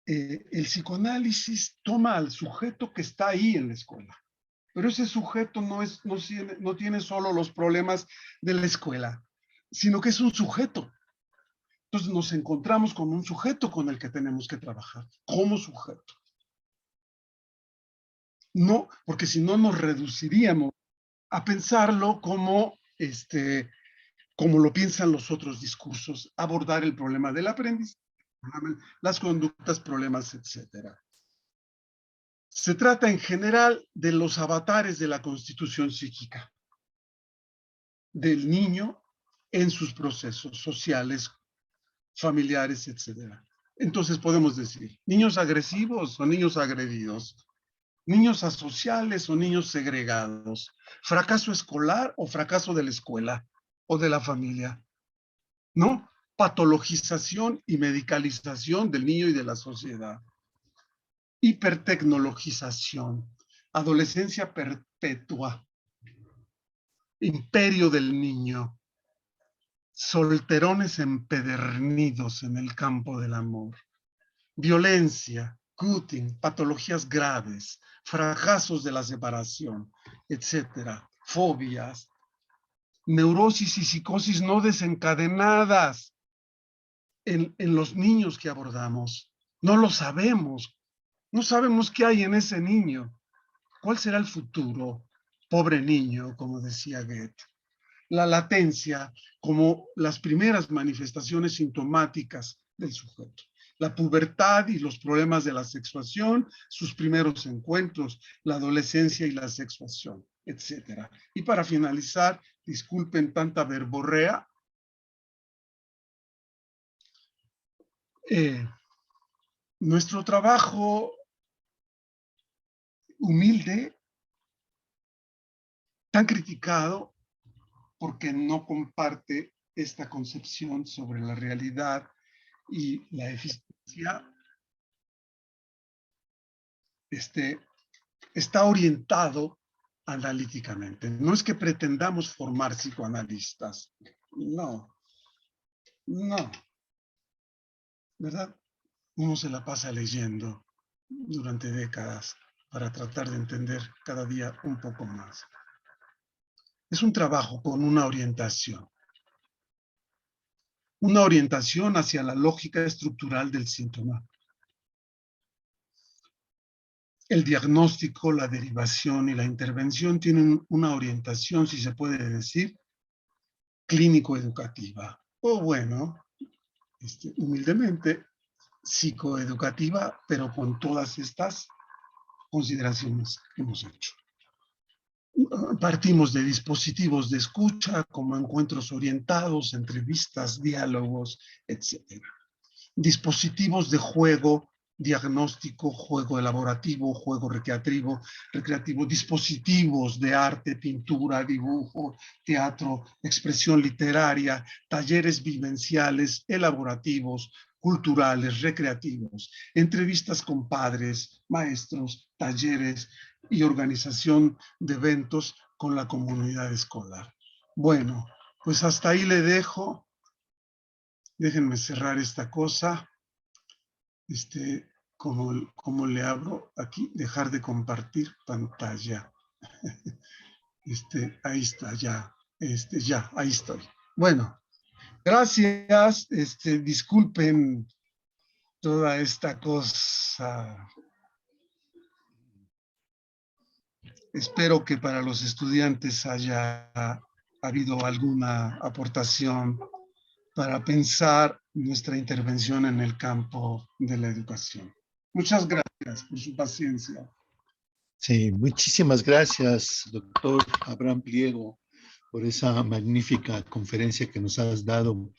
el psicoanálisis toma al sujeto que está ahí en la escuela, pero ese sujeto no tiene solo los problemas de la escuela, sino que es un sujeto. Entonces nos encontramos con un sujeto con el que tenemos que trabajar, como sujeto. No, porque si no nos reduciríamos a pensarlo como lo piensan los otros discursos, abordar el problema del aprendizaje, las conductas, problemas, etcétera. Se trata en general de los avatares de la constitución psíquica, del niño en sus procesos sociales, familiares, etcétera. Entonces podemos decir, niños agresivos o niños agredidos, niños asociales o niños segregados, fracaso escolar o fracaso de la escuela o de la familia, ¿no? Patologización y medicalización del niño y de la sociedad. Hipertecnologización, adolescencia perpetua, imperio del niño, solterones empedernidos en el campo del amor, violencia, cutting, patologías graves, fracasos de la separación, etcétera, fobias, neurosis y psicosis no desencadenadas en los niños que abordamos. No lo sabemos. No sabemos qué hay en ese niño. ¿Cuál será el futuro? Pobre niño, como decía Goethe. La latencia como las primeras manifestaciones sintomáticas del sujeto. La pubertad y los problemas de la sexuación, sus primeros encuentros, la adolescencia y la sexuación, etcétera. Y para finalizar, disculpen tanta verborrea, nuestro trabajo humilde, tan criticado porque no comparte esta concepción sobre la realidad y la eficiencia, está orientado analíticamente. No es que pretendamos formar psicoanalistas. No, no. ¿Verdad? Uno se la pasa leyendo durante décadas para tratar de entender cada día un poco más. Es un trabajo con una orientación hacia la lógica estructural del síntoma. El diagnóstico, la derivación y la intervención tienen una orientación, si se puede decir, clínico-educativa. O bueno, humildemente, psicoeducativa, pero con todas estas consideraciones que hemos hecho. Partimos de dispositivos de escucha, como encuentros orientados, entrevistas, diálogos, etc. Dispositivos de juego, diagnóstico, juego elaborativo, juego recreativo, dispositivos de arte, pintura, dibujo, teatro, expresión literaria, talleres vivenciales, elaborativos, culturales, recreativos, entrevistas con padres, maestros, talleres y organización de eventos con la comunidad escolar. Bueno, pues hasta ahí le dejo. Déjenme cerrar esta cosa. Como le abro aquí, dejar de compartir pantalla. Ahí está, ya. Ya, ahí estoy. Bueno, gracias. Disculpen toda esta cosa. Espero que para los estudiantes haya habido alguna aportación para pensar nuestra intervención en el campo de la educación. Muchas gracias por su paciencia. Sí, muchísimas gracias, doctor Abraham Pliego, por esa magnífica conferencia que nos has dado.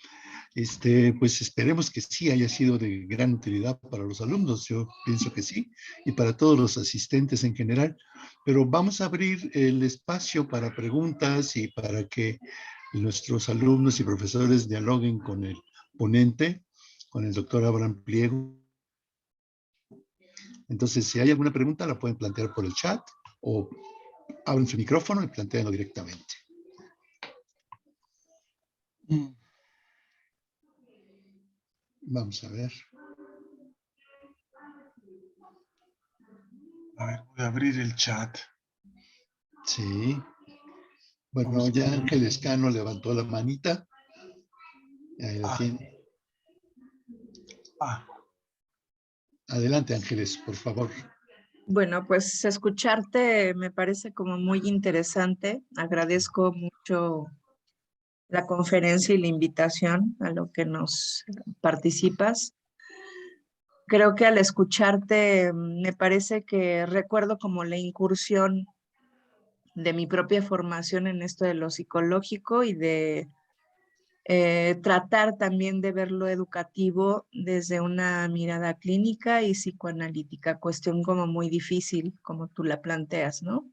Pues esperemos que sí haya sido de gran utilidad para los alumnos, yo pienso que sí, y para todos los asistentes en general, pero vamos a abrir el espacio para preguntas y para que nuestros alumnos y profesores dialoguen con el ponente, con el doctor Abraham Pliego. Entonces, si hay alguna pregunta, la pueden plantear por el chat o abren su micrófono y planteanlo directamente. Vamos a ver. A ver, voy a abrir el chat. Sí. Bueno, ya Ángel Escano levantó la manita. Ahí la tiene. Adelante, Ángeles, por favor. Bueno, pues escucharte me parece como muy interesante. Agradezco mucho la conferencia y la invitación a lo que nos participas. Creo que al escucharte me parece que recuerdo como la incursión de mi propia formación en esto de lo psicológico y de tratar también de ver lo educativo desde una mirada clínica y psicoanalítica, cuestión como muy difícil, como tú la planteas, ¿no?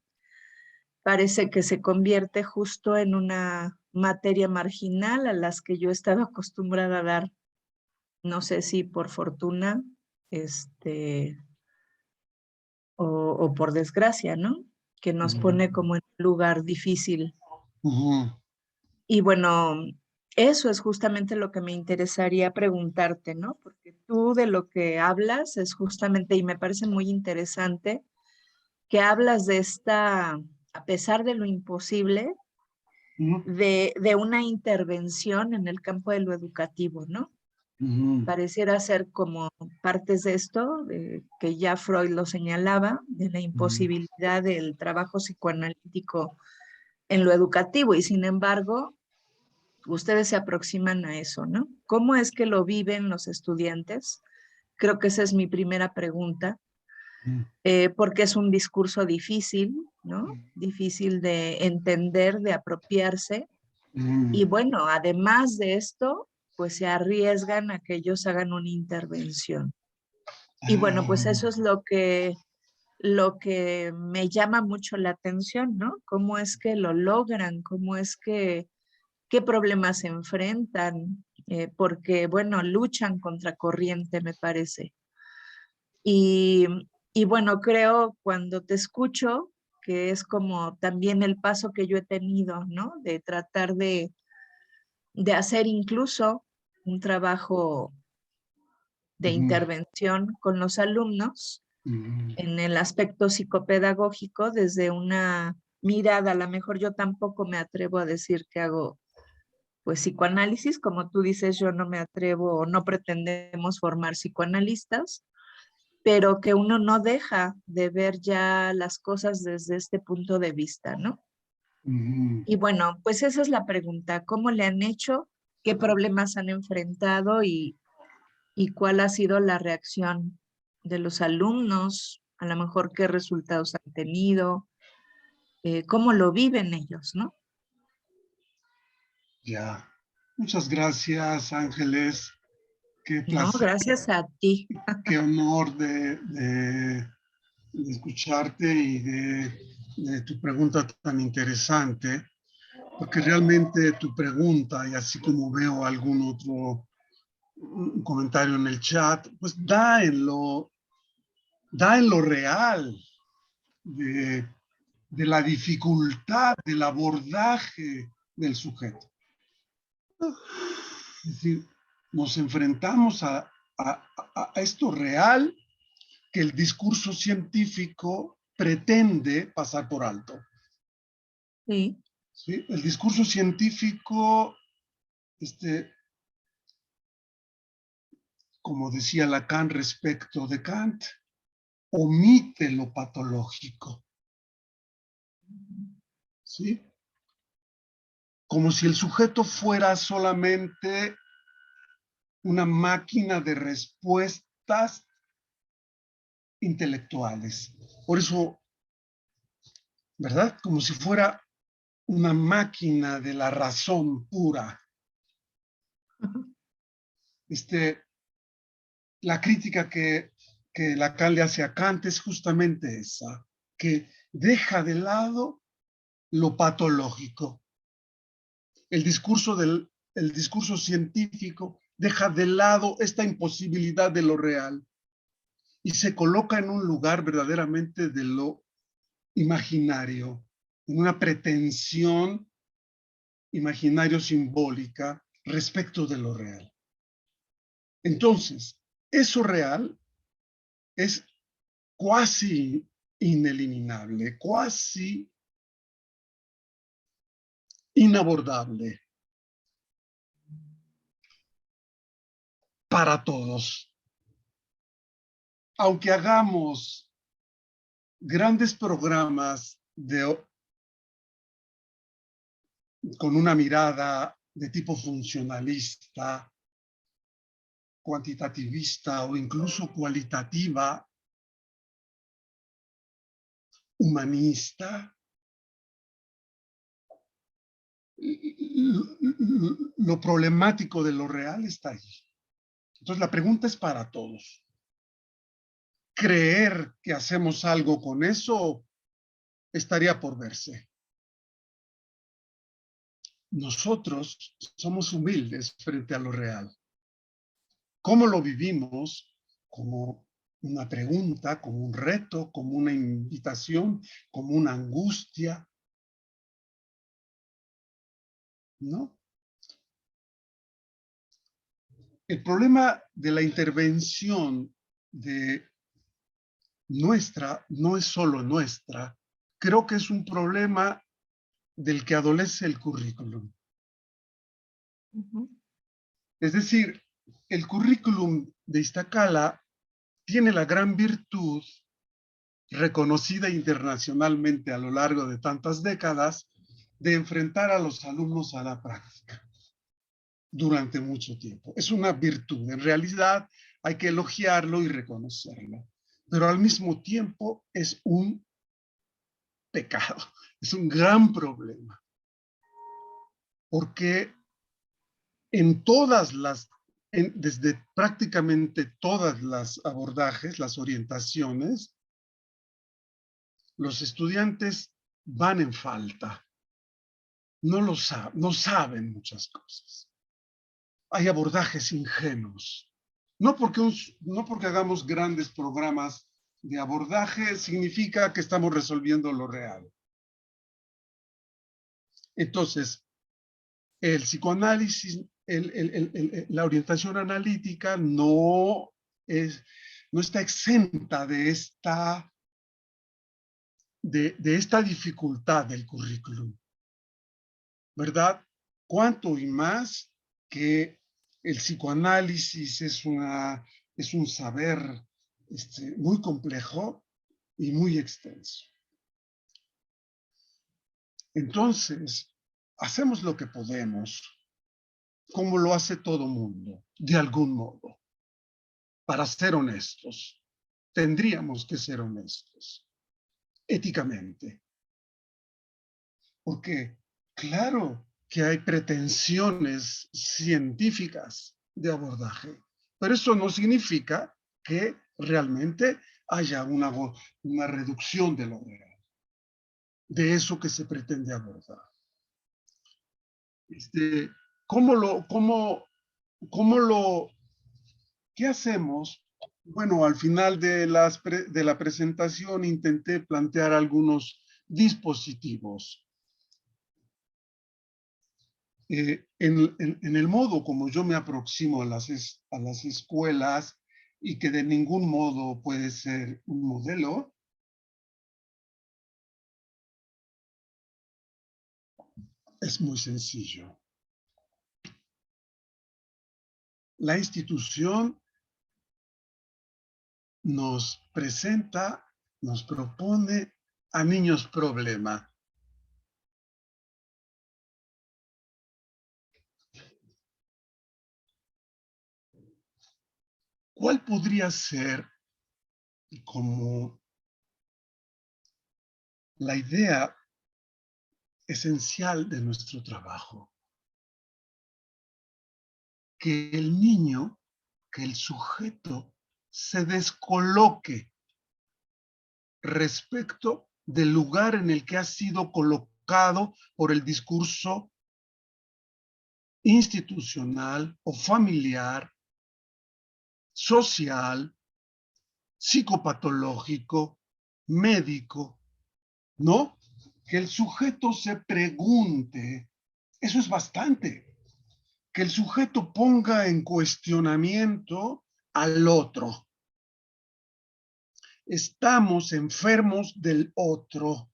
Parece que se convierte justo en una materia marginal a las que yo estaba acostumbrada a dar, no sé si por fortuna, o por desgracia, ¿no? Que nos pone como en un lugar difícil. Y bueno, eso es justamente lo que me interesaría preguntarte, ¿no? Porque tú de lo que hablas es justamente, y me parece muy interesante, que hablas de esta, a pesar de lo imposible, de una intervención en el campo de lo educativo, ¿no? Pareciera ser como partes de esto, que ya Freud lo señalaba, de la imposibilidad del trabajo psicoanalítico en lo educativo, y sin embargo, ustedes se aproximan a eso, ¿no? ¿Cómo es que lo viven los estudiantes? Creo que esa es mi primera pregunta, porque es un discurso difícil, ¿no? Difícil de entender, de apropiarse. Y bueno, además de esto, pues se arriesgan a que ellos hagan una intervención. Y bueno, pues eso es lo que me llama mucho la atención, ¿no? ¿Cómo es que lo logran? ¿Cómo es que, qué problemas se enfrentan? Porque, bueno, luchan contra corriente, me parece. Y Y bueno, creo cuando te escucho que es como también el paso que yo he tenido, ¿no? De tratar de hacer incluso un trabajo de intervención con los alumnos en el aspecto psicopedagógico desde una mirada. A lo mejor yo tampoco me atrevo a decir que hago pues psicoanálisis, como tú dices, yo no me atrevo o no pretendemos formar psicoanalistas, pero que uno no deja de ver ya las cosas desde este punto de vista, ¿no? Y bueno, pues esa es la pregunta, ¿cómo le han hecho? ¿Qué problemas han enfrentado y cuál ha sido la reacción de los alumnos? A lo mejor qué resultados han tenido, cómo lo viven ellos, ¿no? Ya. Muchas gracias, Ángeles. Qué No, placer, gracias a ti. qué honor de escucharte y de tu pregunta tan interesante, porque realmente tu pregunta, y así como veo algún otro comentario en el chat, pues da en lo real de la dificultad del abordaje del sujeto. Es decir, nos enfrentamos a esto real que el discurso científico pretende pasar por alto. Sí. ¿Sí? El discurso científico, como decía Lacan respecto de Kant, omite lo patológico. ¿Sí? Como si el sujeto fuera solamente una máquina de respuestas intelectuales. Por eso, ¿verdad? Como si fuera una máquina de la razón pura. La crítica que Lacan le hace a Kant es justamente esa, que deja de lado lo patológico. El discurso científico deja de lado esta imposibilidad de lo real y se coloca en un lugar verdaderamente de lo imaginario, en una pretensión imaginario-simbólica respecto de lo real. Entonces, eso real es cuasi ineliminable, cuasi inabordable para todos. Aunque hagamos grandes programas con una mirada de tipo funcionalista, cuantitativista o incluso cualitativa, humanista, lo problemático de lo real está ahí. Entonces la pregunta es para todos. Creer que hacemos algo con eso estaría por verse. Nosotros somos humildes frente a lo real. ¿Cómo lo vivimos? Como una pregunta, como un reto, como una invitación, como una angustia, ¿no? El problema de la intervención de nuestra no es solo nuestra, creo que es un problema del que adolece el currículum. Es decir, el currículum de Iztacala tiene la gran virtud, reconocida internacionalmente a lo largo de tantas décadas, de enfrentar a los alumnos a la práctica durante mucho tiempo. Es una virtud, en realidad hay que elogiarlo y reconocerlo, pero al mismo tiempo es un pecado, es un gran problema, porque en todas las, desde prácticamente todas las abordajes, las orientaciones, los estudiantes van en falta, no saben muchas cosas. Hay abordajes ingenuos, no porque hagamos grandes programas de abordaje significa que estamos resolviendo lo real. Entonces, el psicoanálisis, la orientación analítica no está exenta de esta dificultad del currículum, ¿verdad? Cuanto y más que el psicoanálisis es un saber muy complejo y muy extenso. Entonces, hacemos lo que podemos, como lo hace todo mundo, de algún modo. Para ser honestos, tendríamos que ser honestos, éticamente. Porque, claro que hay pretensiones científicas de abordaje, pero eso no significa que realmente haya una reducción de lo real, de eso que se pretende abordar. ¿Qué hacemos? Bueno, al final de la presentación intenté plantear algunos dispositivos. En el modo como yo me aproximo a las escuelas y que de ningún modo puede ser un modelo, es muy sencillo. La institución nos propone a niños problema. ¿Cuál podría ser como la idea esencial de nuestro trabajo? Que el niño, que el sujeto se descoloque respecto del lugar en el que ha sido colocado por el discurso institucional o familiar, social, psicopatológico, médico, ¿no? Que el sujeto se pregunte, eso es bastante, que el sujeto ponga en cuestionamiento al otro. Estamos enfermos del otro.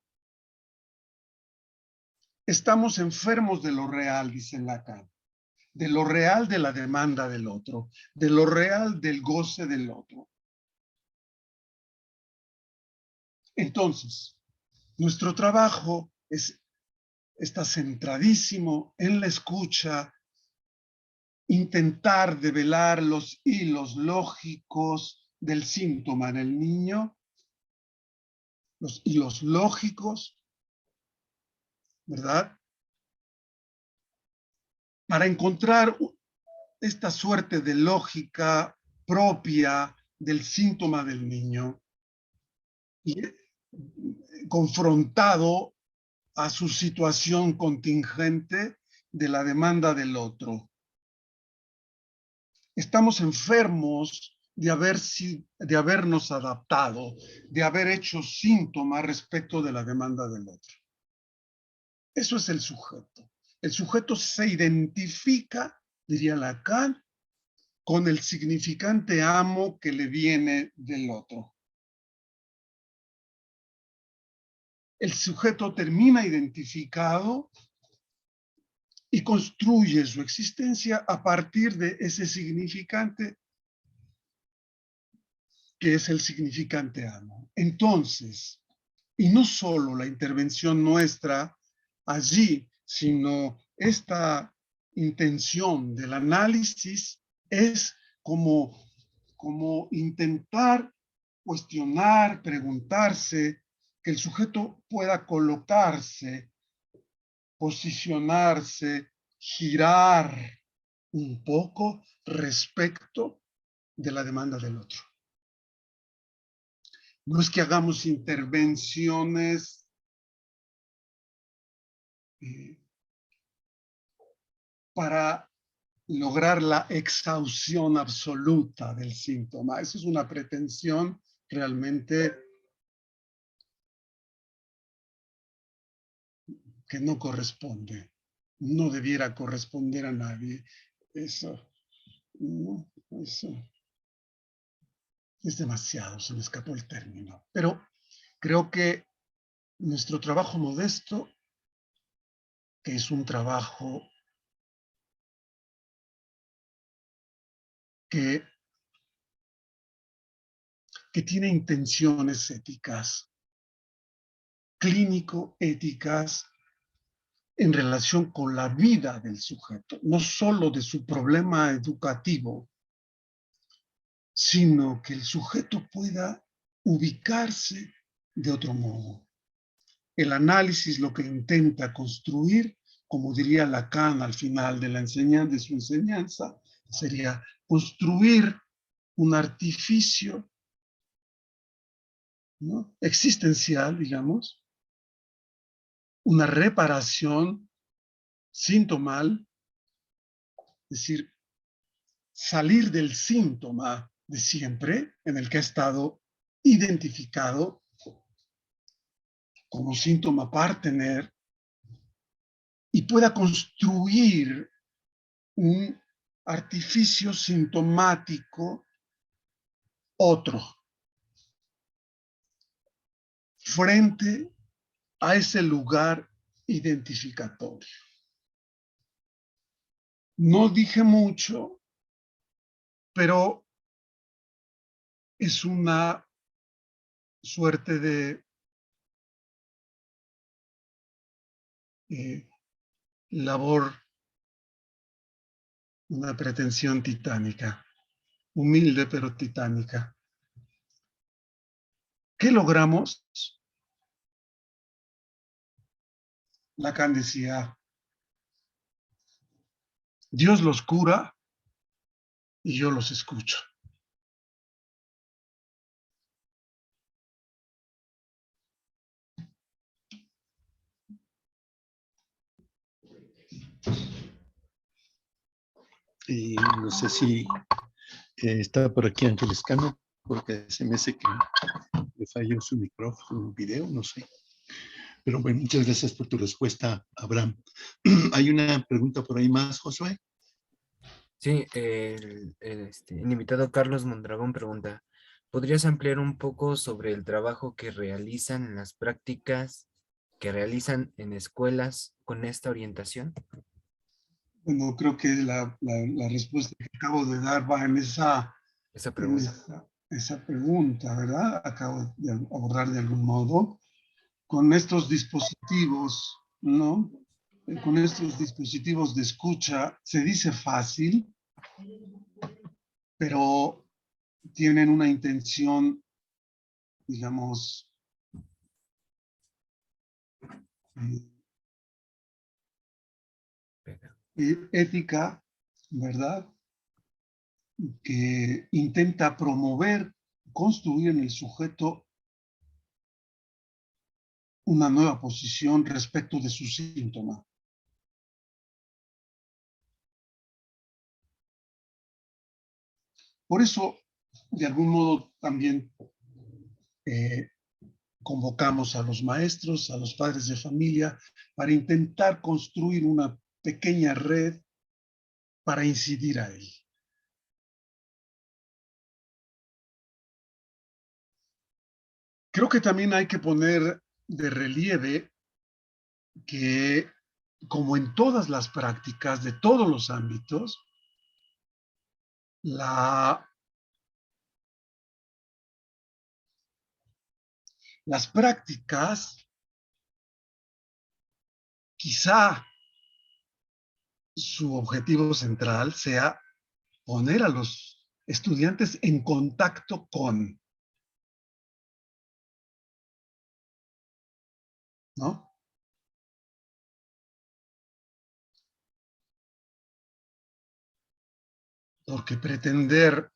Estamos enfermos de lo real, dice Lacan, de lo real de la demanda del otro, de lo real del goce del otro. Entonces, nuestro trabajo está centradísimo en la escucha, intentar develar los hilos lógicos del síntoma en el niño, los hilos lógicos, ¿verdad? Para encontrar esta suerte de lógica propia del síntoma del niño y confrontado a su situación contingente de la demanda del otro. Estamos enfermos de habernos adaptado, de haber hecho síntoma respecto de la demanda del otro. Eso es el sujeto. El sujeto se identifica, diría Lacan, con el significante amo que le viene del otro. El sujeto termina identificado y construye su existencia a partir de ese significante que es el significante amo. Entonces, y no solo la intervención nuestra allí, sino esta intención del análisis es como intentar cuestionar, preguntarse, que el sujeto pueda colocarse, posicionarse, girar un poco respecto de la demanda del otro. No es que hagamos intervenciones para lograr la exhaustión absoluta del síntoma. Eso es una pretensión realmente que no corresponde, no debiera corresponder a nadie. Eso, no, eso es demasiado, se me escapó el término. Pero creo que nuestro trabajo modesto, que es un trabajo que tiene intenciones éticas, clínico-éticas, en relación con la vida del sujeto, no solo de su problema educativo, sino que el sujeto pueda ubicarse de otro modo. El análisis lo que intenta construir, como diría Lacan al final de de su enseñanza, sería construir un artificio, ¿no?, existencial, digamos, una reparación sintomal, es decir, salir del síntoma de siempre en el que ha estado identificado como síntoma partener y pueda construir un artificio sintomático otro frente a ese lugar identificatorio. No dije mucho, pero es una suerte de labor, una pretensión titánica, humilde pero titánica. ¿Qué logramos? Lacan decía, Dios los cura y yo los escucho. Y no sé si está por aquí Ángel Escano, porque se me hace que le falló su micrófono, video, no sé. Pero bueno, muchas gracias por tu respuesta, Abraham. ¿Hay una pregunta por ahí más, Josué? Sí, el invitado Carlos Mondragón pregunta, ¿podrías ampliar un poco sobre el trabajo que realizan en las prácticas que realizan en escuelas con esta orientación? Bueno, creo que la respuesta que acabo de dar va en esa pregunta. esa pregunta, ¿verdad? Acabo de abordar de algún modo. Con estos dispositivos, ¿no? Con estos dispositivos de escucha, se dice fácil, pero tienen una intención, digamos, ética, ¿verdad? Que intenta promover, construir en el sujeto una nueva posición respecto de su síntoma. Por eso, de algún modo, también convocamos a los maestros, a los padres de familia, para intentar construir una pequeña red para incidir ahí. Creo que también hay que poner de relieve que, como en todas las prácticas de todos los ámbitos, las prácticas, quizá su objetivo central sea poner a los estudiantes en contacto con, ¿no? Porque pretender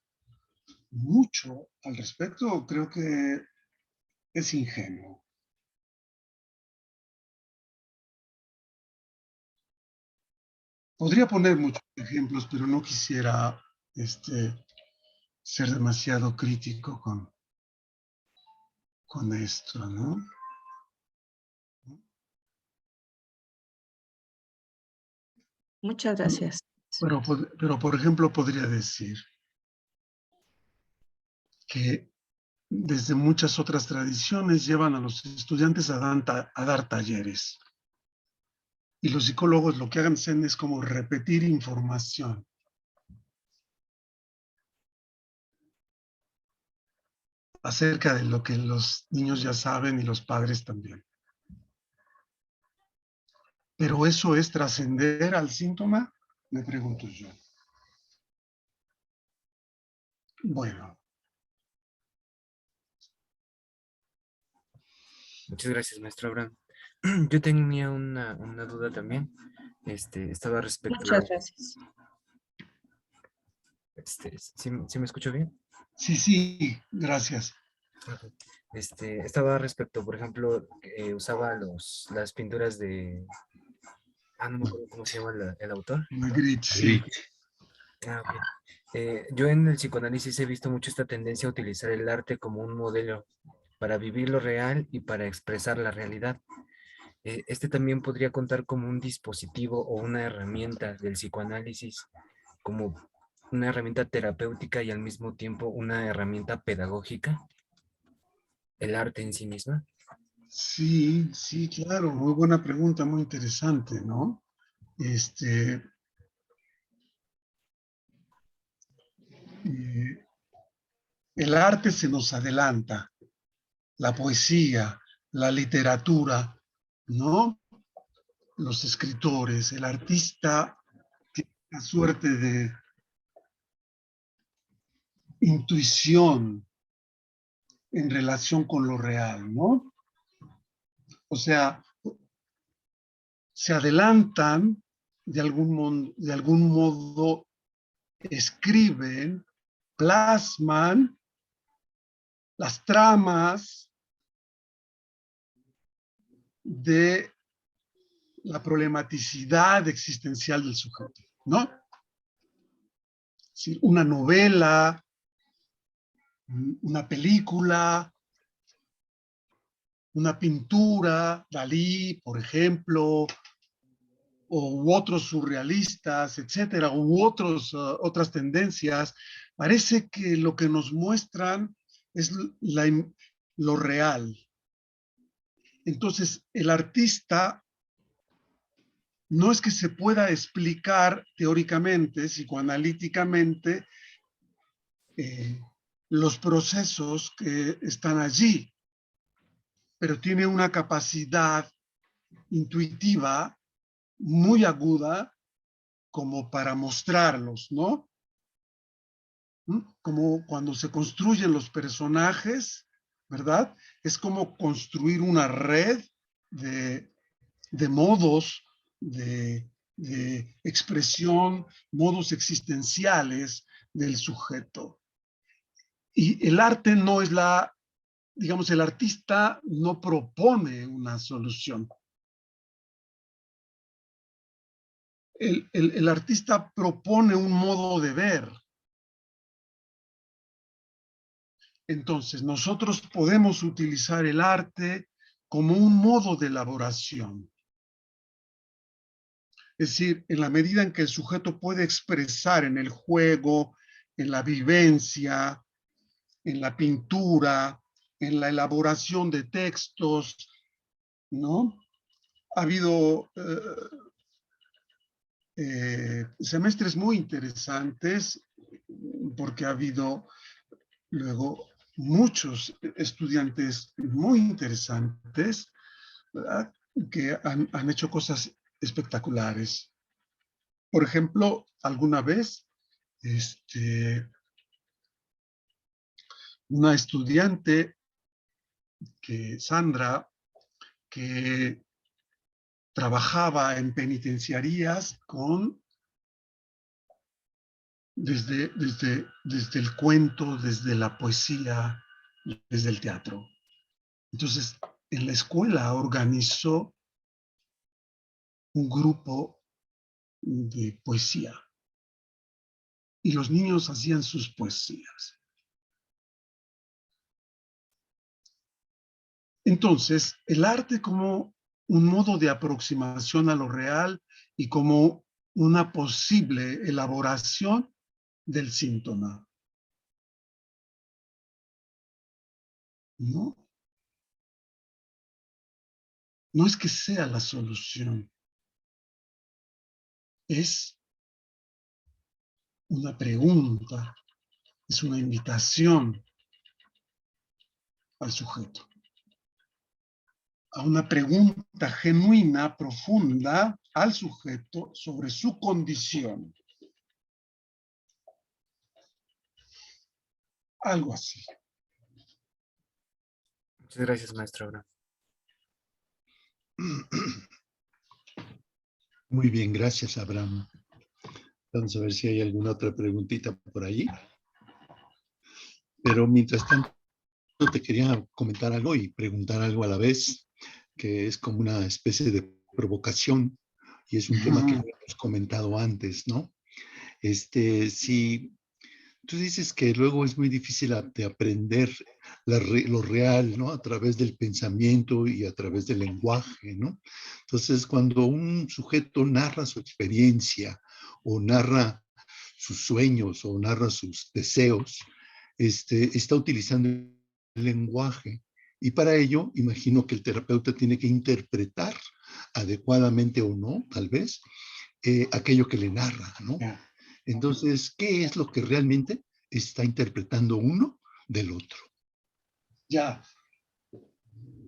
mucho al respecto creo que es ingenuo. Podría poner muchos ejemplos, pero no quisiera ser demasiado crítico con esto, ¿no? Muchas gracias. Pero, por ejemplo, podría decir que desde muchas otras tradiciones llevan a los estudiantes a dar talleres. Y los psicólogos lo que hacen es como repetir información. Acerca de lo que los niños ya saben y los padres también. ¿Pero eso es trascender al síntoma? Me pregunto yo. Bueno. Muchas gracias, maestro Abraham. Yo tenía una duda también. Estaba respecto. Muchas gracias. ¿Sí me escucho bien? Sí, gracias. Ok. Estaba respecto, por ejemplo, usaba las pinturas de... no me acuerdo cómo se llama el autor. Magritte, sí. Magritte. Ok. Yo en el psicoanálisis he visto mucho esta tendencia a utilizar el arte como un modelo para vivir lo real y para expresar la realidad. Este también podría contar como un dispositivo o una herramienta del psicoanálisis, como una herramienta terapéutica y al mismo tiempo una herramienta pedagógica, el arte en sí misma. Sí, claro. Muy buena pregunta, muy interesante, ¿no? El arte se nos adelanta, la poesía, la literatura, ¿no? Los escritores, el artista tiene una suerte de intuición en relación con lo real, ¿no? O sea, se adelantan de algún modo, escriben, plasman las tramas de la problematicidad existencial del sujeto, ¿no? Sí, una novela, una película, una pintura, Dalí, por ejemplo, u otros surrealistas, etcétera, otras tendencias, parece que lo que nos muestran es lo real. Entonces, el artista no es que se pueda explicar teóricamente, psicoanalíticamente, los procesos que están allí, pero tiene una capacidad intuitiva muy aguda como para mostrarlos, ¿no? Como cuando se construyen los personajes, ¿verdad? Es como construir una red de modos de expresión, modos existenciales del sujeto. Y el arte no es digamos, el artista no propone una solución. El artista propone un modo de ver. Entonces, nosotros podemos utilizar el arte como un modo de elaboración. Es decir, en la medida en que el sujeto puede expresar en el juego, en la vivencia, en la pintura, en la elaboración de textos, ¿no? Ha habido semestres muy interesantes porque ha habido luego muchos estudiantes muy interesantes, ¿verdad? Que han hecho cosas espectaculares. Por ejemplo, alguna vez, una estudiante, Sandra, que trabajaba en penitenciarías desde el cuento, desde la poesía, desde el teatro. Entonces, en la escuela organizó un grupo de poesía y los niños hacían sus poesías. Entonces, el arte como un modo de aproximación a lo real y como una posible elaboración del síntoma. ¿No? No es que sea la solución, es una pregunta, es una invitación al sujeto, a una pregunta genuina, profunda al sujeto sobre su condición. Algo así. Muchas gracias, maestro Abraham. Muy bien, gracias, Abraham. Vamos a ver si hay alguna otra preguntita por allí. Pero mientras tanto, te quería comentar algo y preguntar algo a la vez, que es como una especie de provocación, y es un tema que ya hemos comentado antes, ¿no? Si tú dices que luego es muy difícil de aprender lo real, ¿no? A través del pensamiento y a través del lenguaje, ¿no? Entonces, cuando un sujeto narra su experiencia o narra sus sueños o narra sus deseos, está utilizando el lenguaje. Y para ello, imagino que el terapeuta tiene que interpretar adecuadamente o no, tal vez, aquello que le narra, ¿no? Entonces, ¿qué es lo que realmente está interpretando uno del otro? Ya,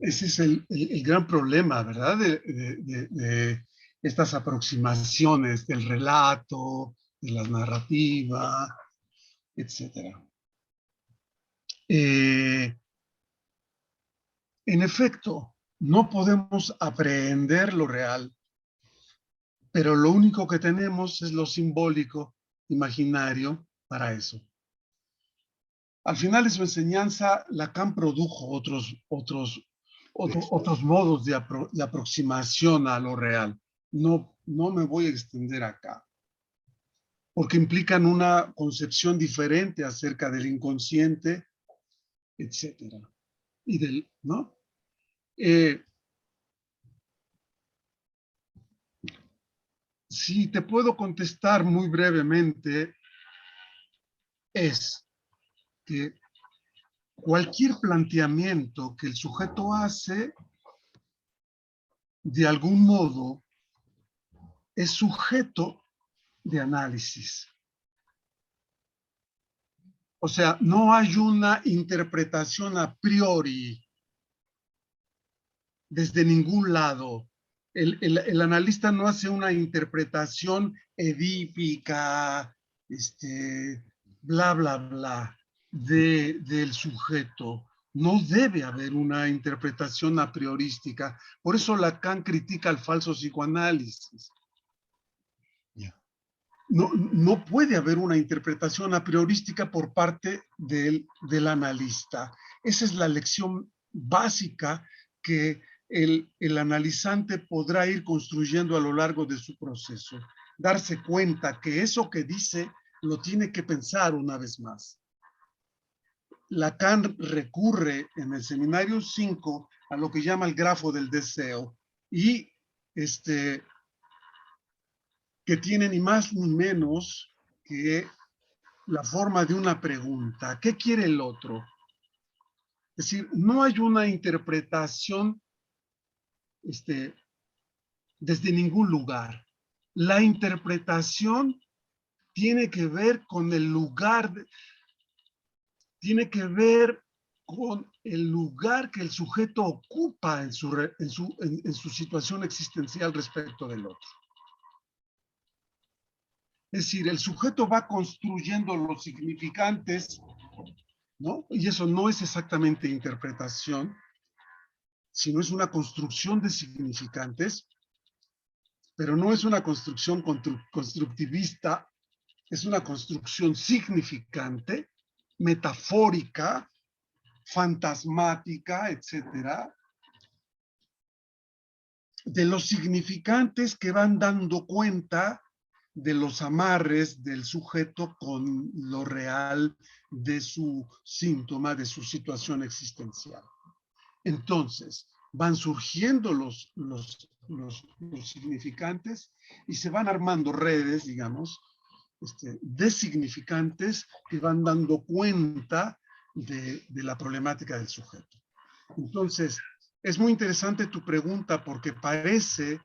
ese es el gran problema, ¿verdad? De estas aproximaciones del relato, de la narrativa, etc. En efecto, no podemos aprehender lo real, pero lo único que tenemos es lo simbólico, imaginario, para eso. Al final de su enseñanza, Lacan produjo otros modos de aproximación a lo real. No me voy a extender acá, porque implican una concepción diferente acerca del inconsciente, etcétera. Y ¿no? Si te puedo contestar muy brevemente, es que cualquier planteamiento que el sujeto hace, de algún modo, es sujeto de análisis. O sea, no hay una interpretación a priori desde ningún lado. El analista no hace una interpretación edípica, bla, bla, bla, del sujeto. No debe haber una interpretación a priorística. Por eso Lacan critica el falso psicoanálisis. No puede haber una interpretación a priorística por parte del analista. Esa es la lección básica que el analizante podrá ir construyendo a lo largo de su proceso. Darse cuenta que eso que dice lo tiene que pensar una vez más. Lacan recurre en el seminario 5 a lo que llama el grafo del deseo y que tiene ni más ni menos que la forma de una pregunta. ¿Qué quiere el otro? Es decir, no hay una interpretación desde ningún lugar. La interpretación tiene que ver con el lugar, tiene que ver con el lugar que el sujeto ocupa en su situación existencial respecto del otro. Es decir, el sujeto va construyendo los significantes, ¿no? Y eso no es exactamente interpretación, sino es una construcción de significantes, pero no es una construcción constructivista, es una construcción significante, metafórica, fantasmática, etcétera, de los significantes que van dando cuenta de los amarres del sujeto con lo real de su síntoma, de su situación existencial. Entonces, van surgiendo los significantes y se van armando redes, digamos, de significantes que van dando cuenta de la problemática del sujeto. Entonces, es muy interesante tu pregunta porque parece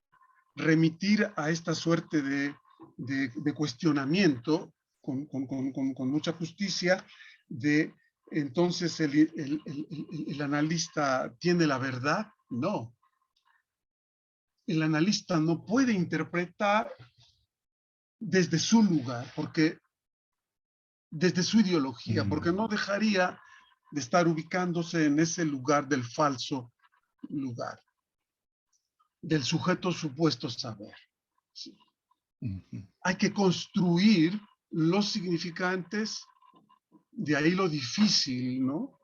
remitir a esta suerte de cuestionamiento con mucha justicia de entonces el analista tiene la verdad. No. El analista no puede interpretar desde su lugar, desde su ideología, porque no dejaría de estar ubicándose en ese lugar del falso lugar, del sujeto supuesto saber. ¿Sí? Hay que construir los significantes, de ahí lo difícil, ¿no?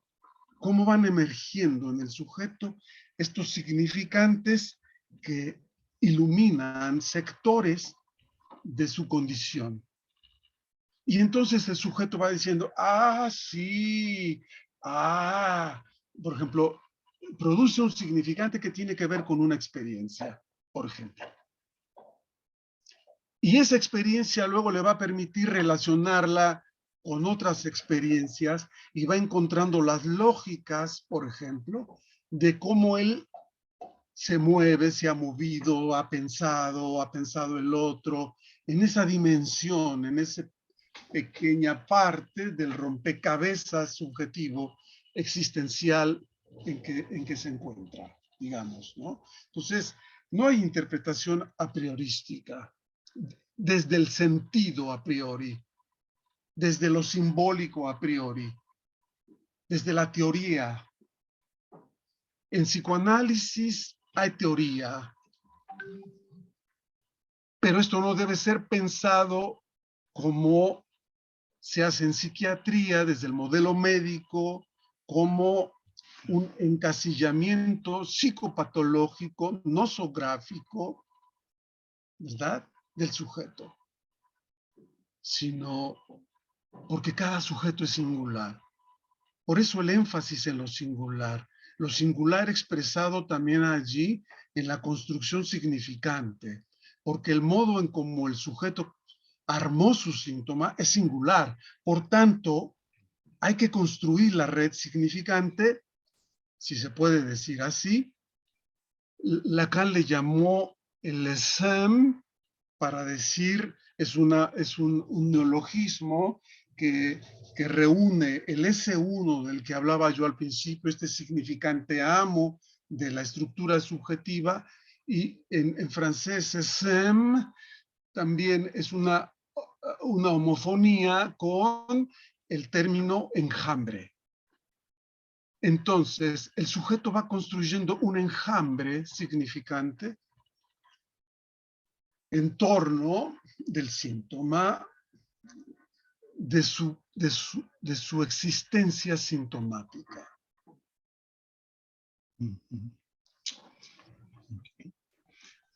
Cómo van emergiendo en el sujeto estos significantes que iluminan sectores de su condición. Y entonces el sujeto va diciendo, sí, por ejemplo, produce un significante que tiene que ver con una experiencia, por ejemplo. Y esa experiencia luego le va a permitir relacionarla con otras experiencias y va encontrando las lógicas, por ejemplo, de cómo él se mueve, se ha movido, ha pensado el otro, en esa dimensión, en esa pequeña parte del rompecabezas subjetivo existencial en que se encuentra, digamos, ¿no? Entonces, no hay interpretación a priorística, desde el sentido a priori, desde lo simbólico a priori, desde la teoría. En psicoanálisis hay teoría, pero esto no debe ser pensado como se hace en psiquiatría, desde el modelo médico, como un encasillamiento psicopatológico, nosográfico, ¿verdad?, del sujeto, sino porque cada sujeto es singular. Por eso el énfasis en lo singular expresado también allí en la construcción significante, porque el modo en cómo el sujeto armó su síntoma es singular. Por tanto, hay que construir la red significante, si se puede decir así. Lacan le llamó el SEM para decir, es un neologismo que reúne el S1 del que hablaba yo al principio, este significante amo de la estructura subjetiva, y en francés SEM también es una homofonía con el término enjambre. Entonces, el sujeto va construyendo un enjambre significante en torno del síntoma, de su existencia sintomática.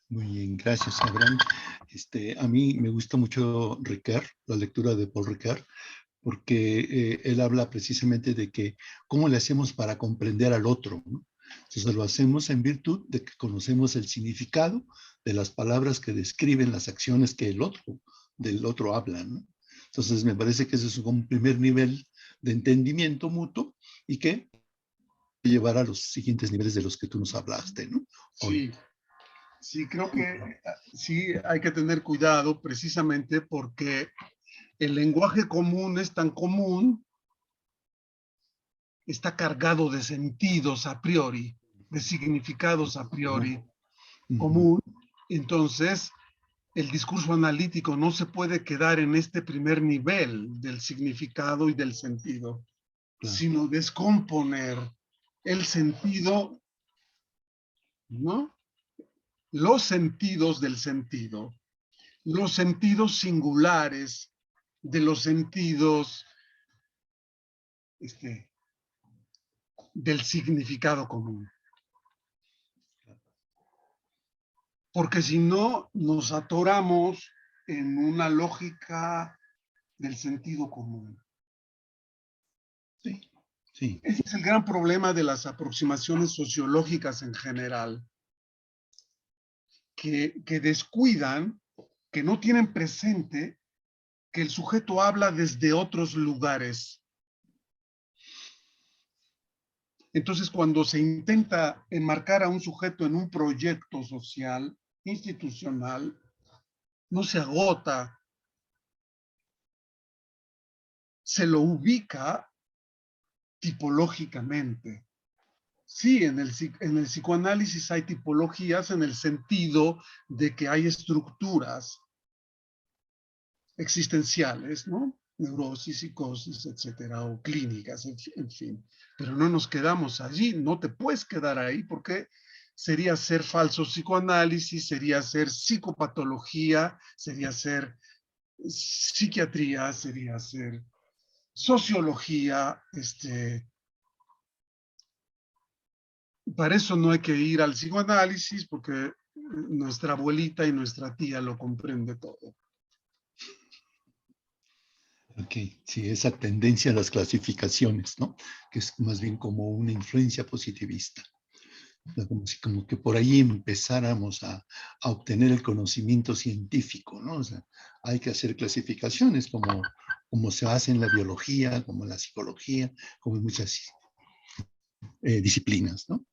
Muy bien, gracias, Abraham. A mí me gusta mucho Ricard, la lectura de Paul Ricard, porque él habla precisamente de que cómo le hacemos para comprender al otro, ¿no? Entonces lo hacemos en virtud de que conocemos el significado de las palabras que describen las acciones que del otro habla, ¿no? Entonces me parece que ese es un primer nivel de entendimiento mutuo y que llevar a los siguientes niveles de los que tú nos hablaste, ¿no? Hoy. Sí, creo que sí hay que tener cuidado precisamente porque el lenguaje común es tan común, está cargado de sentidos a priori, de significados a priori común. Entonces, el discurso analítico no se puede quedar en este primer nivel del significado y del sentido, sino descomponer el sentido, ¿no? Los sentidos del sentido, los sentidos singulares de los sentidos del significado común. Porque si no, nos atoramos en una lógica del sentido común. Sí, Sí. Ese es el gran problema de las aproximaciones sociológicas en general, que descuidan, que no tienen presente que el sujeto habla desde otros lugares. Entonces, cuando se intenta enmarcar a un sujeto en un proyecto social, institucional, no se agota, se lo ubica tipológicamente. Sí, en el psicoanálisis hay tipologías en el sentido de que hay estructuras existenciales, ¿no? Neurosis, psicosis, etcétera, o clínicas, en fin. Pero no nos quedamos allí, no te puedes quedar ahí porque sería hacer falso psicoanálisis, sería hacer psicopatología, sería hacer psiquiatría, sería hacer sociología, para eso no hay que ir al psicoanálisis porque nuestra abuelita y nuestra tía lo comprende todo. Ok, sí, esa tendencia a las clasificaciones, ¿no? Que es más bien como una influencia positivista. Como que por ahí empezáramos a obtener el conocimiento científico, ¿no? O sea, hay que hacer clasificaciones como se hace en la biología, como en la psicología, como en muchas disciplinas, ¿no?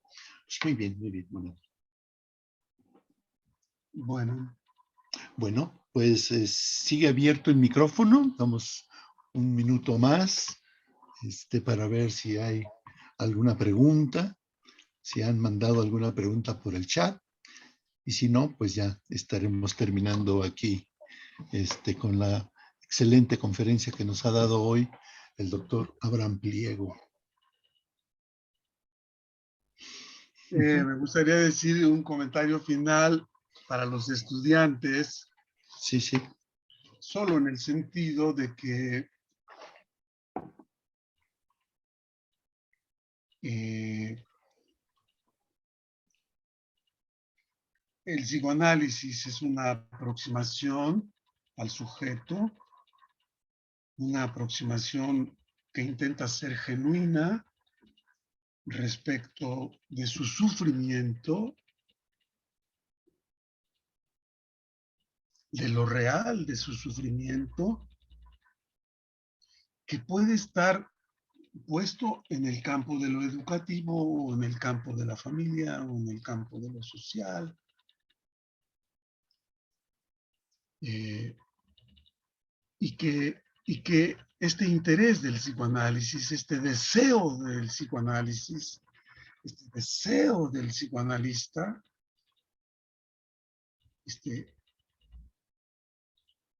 Pues muy bien, muy bien. Bueno, pues sigue abierto el micrófono. Damos un minuto más para ver si hay alguna pregunta, si han mandado alguna pregunta por el chat. Y si no, pues ya estaremos terminando aquí con la excelente conferencia que nos ha dado hoy el doctor Abraham Pliego. Me gustaría decir un comentario final para los estudiantes. Sí, sí. Solo en el sentido de que el psicoanálisis es una aproximación al sujeto, una aproximación que intenta ser genuina respecto de su sufrimiento, de lo real de su sufrimiento, que puede estar puesto en el campo de lo educativo o en el campo de la familia o en el campo de lo social. Y que este interés del psicoanálisis, este deseo del psicoanálisis, este deseo del psicoanalista,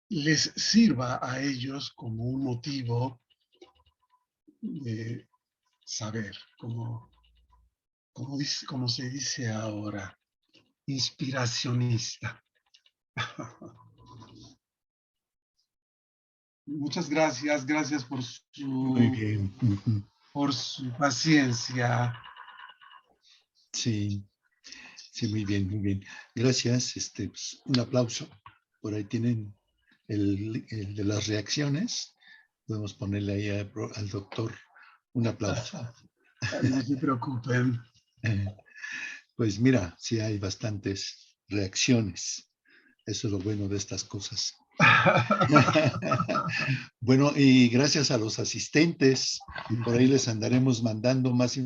les sirva a ellos como un motivo de saber, como se dice ahora, inspiracionista. Muchas gracias por Muy bien. por su paciencia. Sí, sí, muy bien, muy bien. Gracias. Pues, un aplauso. Por ahí tienen el de las reacciones. Podemos ponerle ahí al doctor un aplauso. No se preocupen. Pues mira, sí hay bastantes reacciones. Eso es lo bueno de estas cosas. Bueno, y gracias a los asistentes, por ahí les andaremos mandando más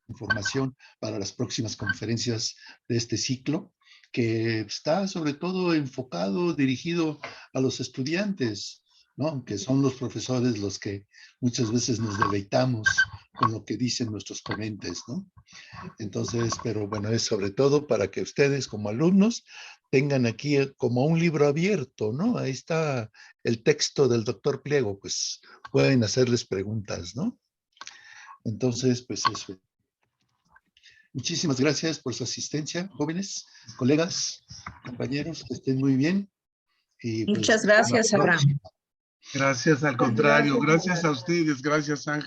información para las próximas conferencias de este ciclo, que está sobre todo enfocado, dirigido a los estudiantes, ¿no? Que son los profesores los que muchas veces nos deleitamos con lo que dicen nuestros ponentes, ¿no? Entonces, pero bueno, es sobre todo para que ustedes como alumnos tengan aquí como un libro abierto, ¿no? Ahí está el texto del doctor Pliego, pues pueden hacerles preguntas, ¿no? Entonces, pues eso. Muchísimas gracias por su asistencia, jóvenes, colegas, compañeros, que estén muy bien. Y pues, muchas gracias, Abraham. Gracias, al contrario, gracias a ustedes, gracias, Ángel.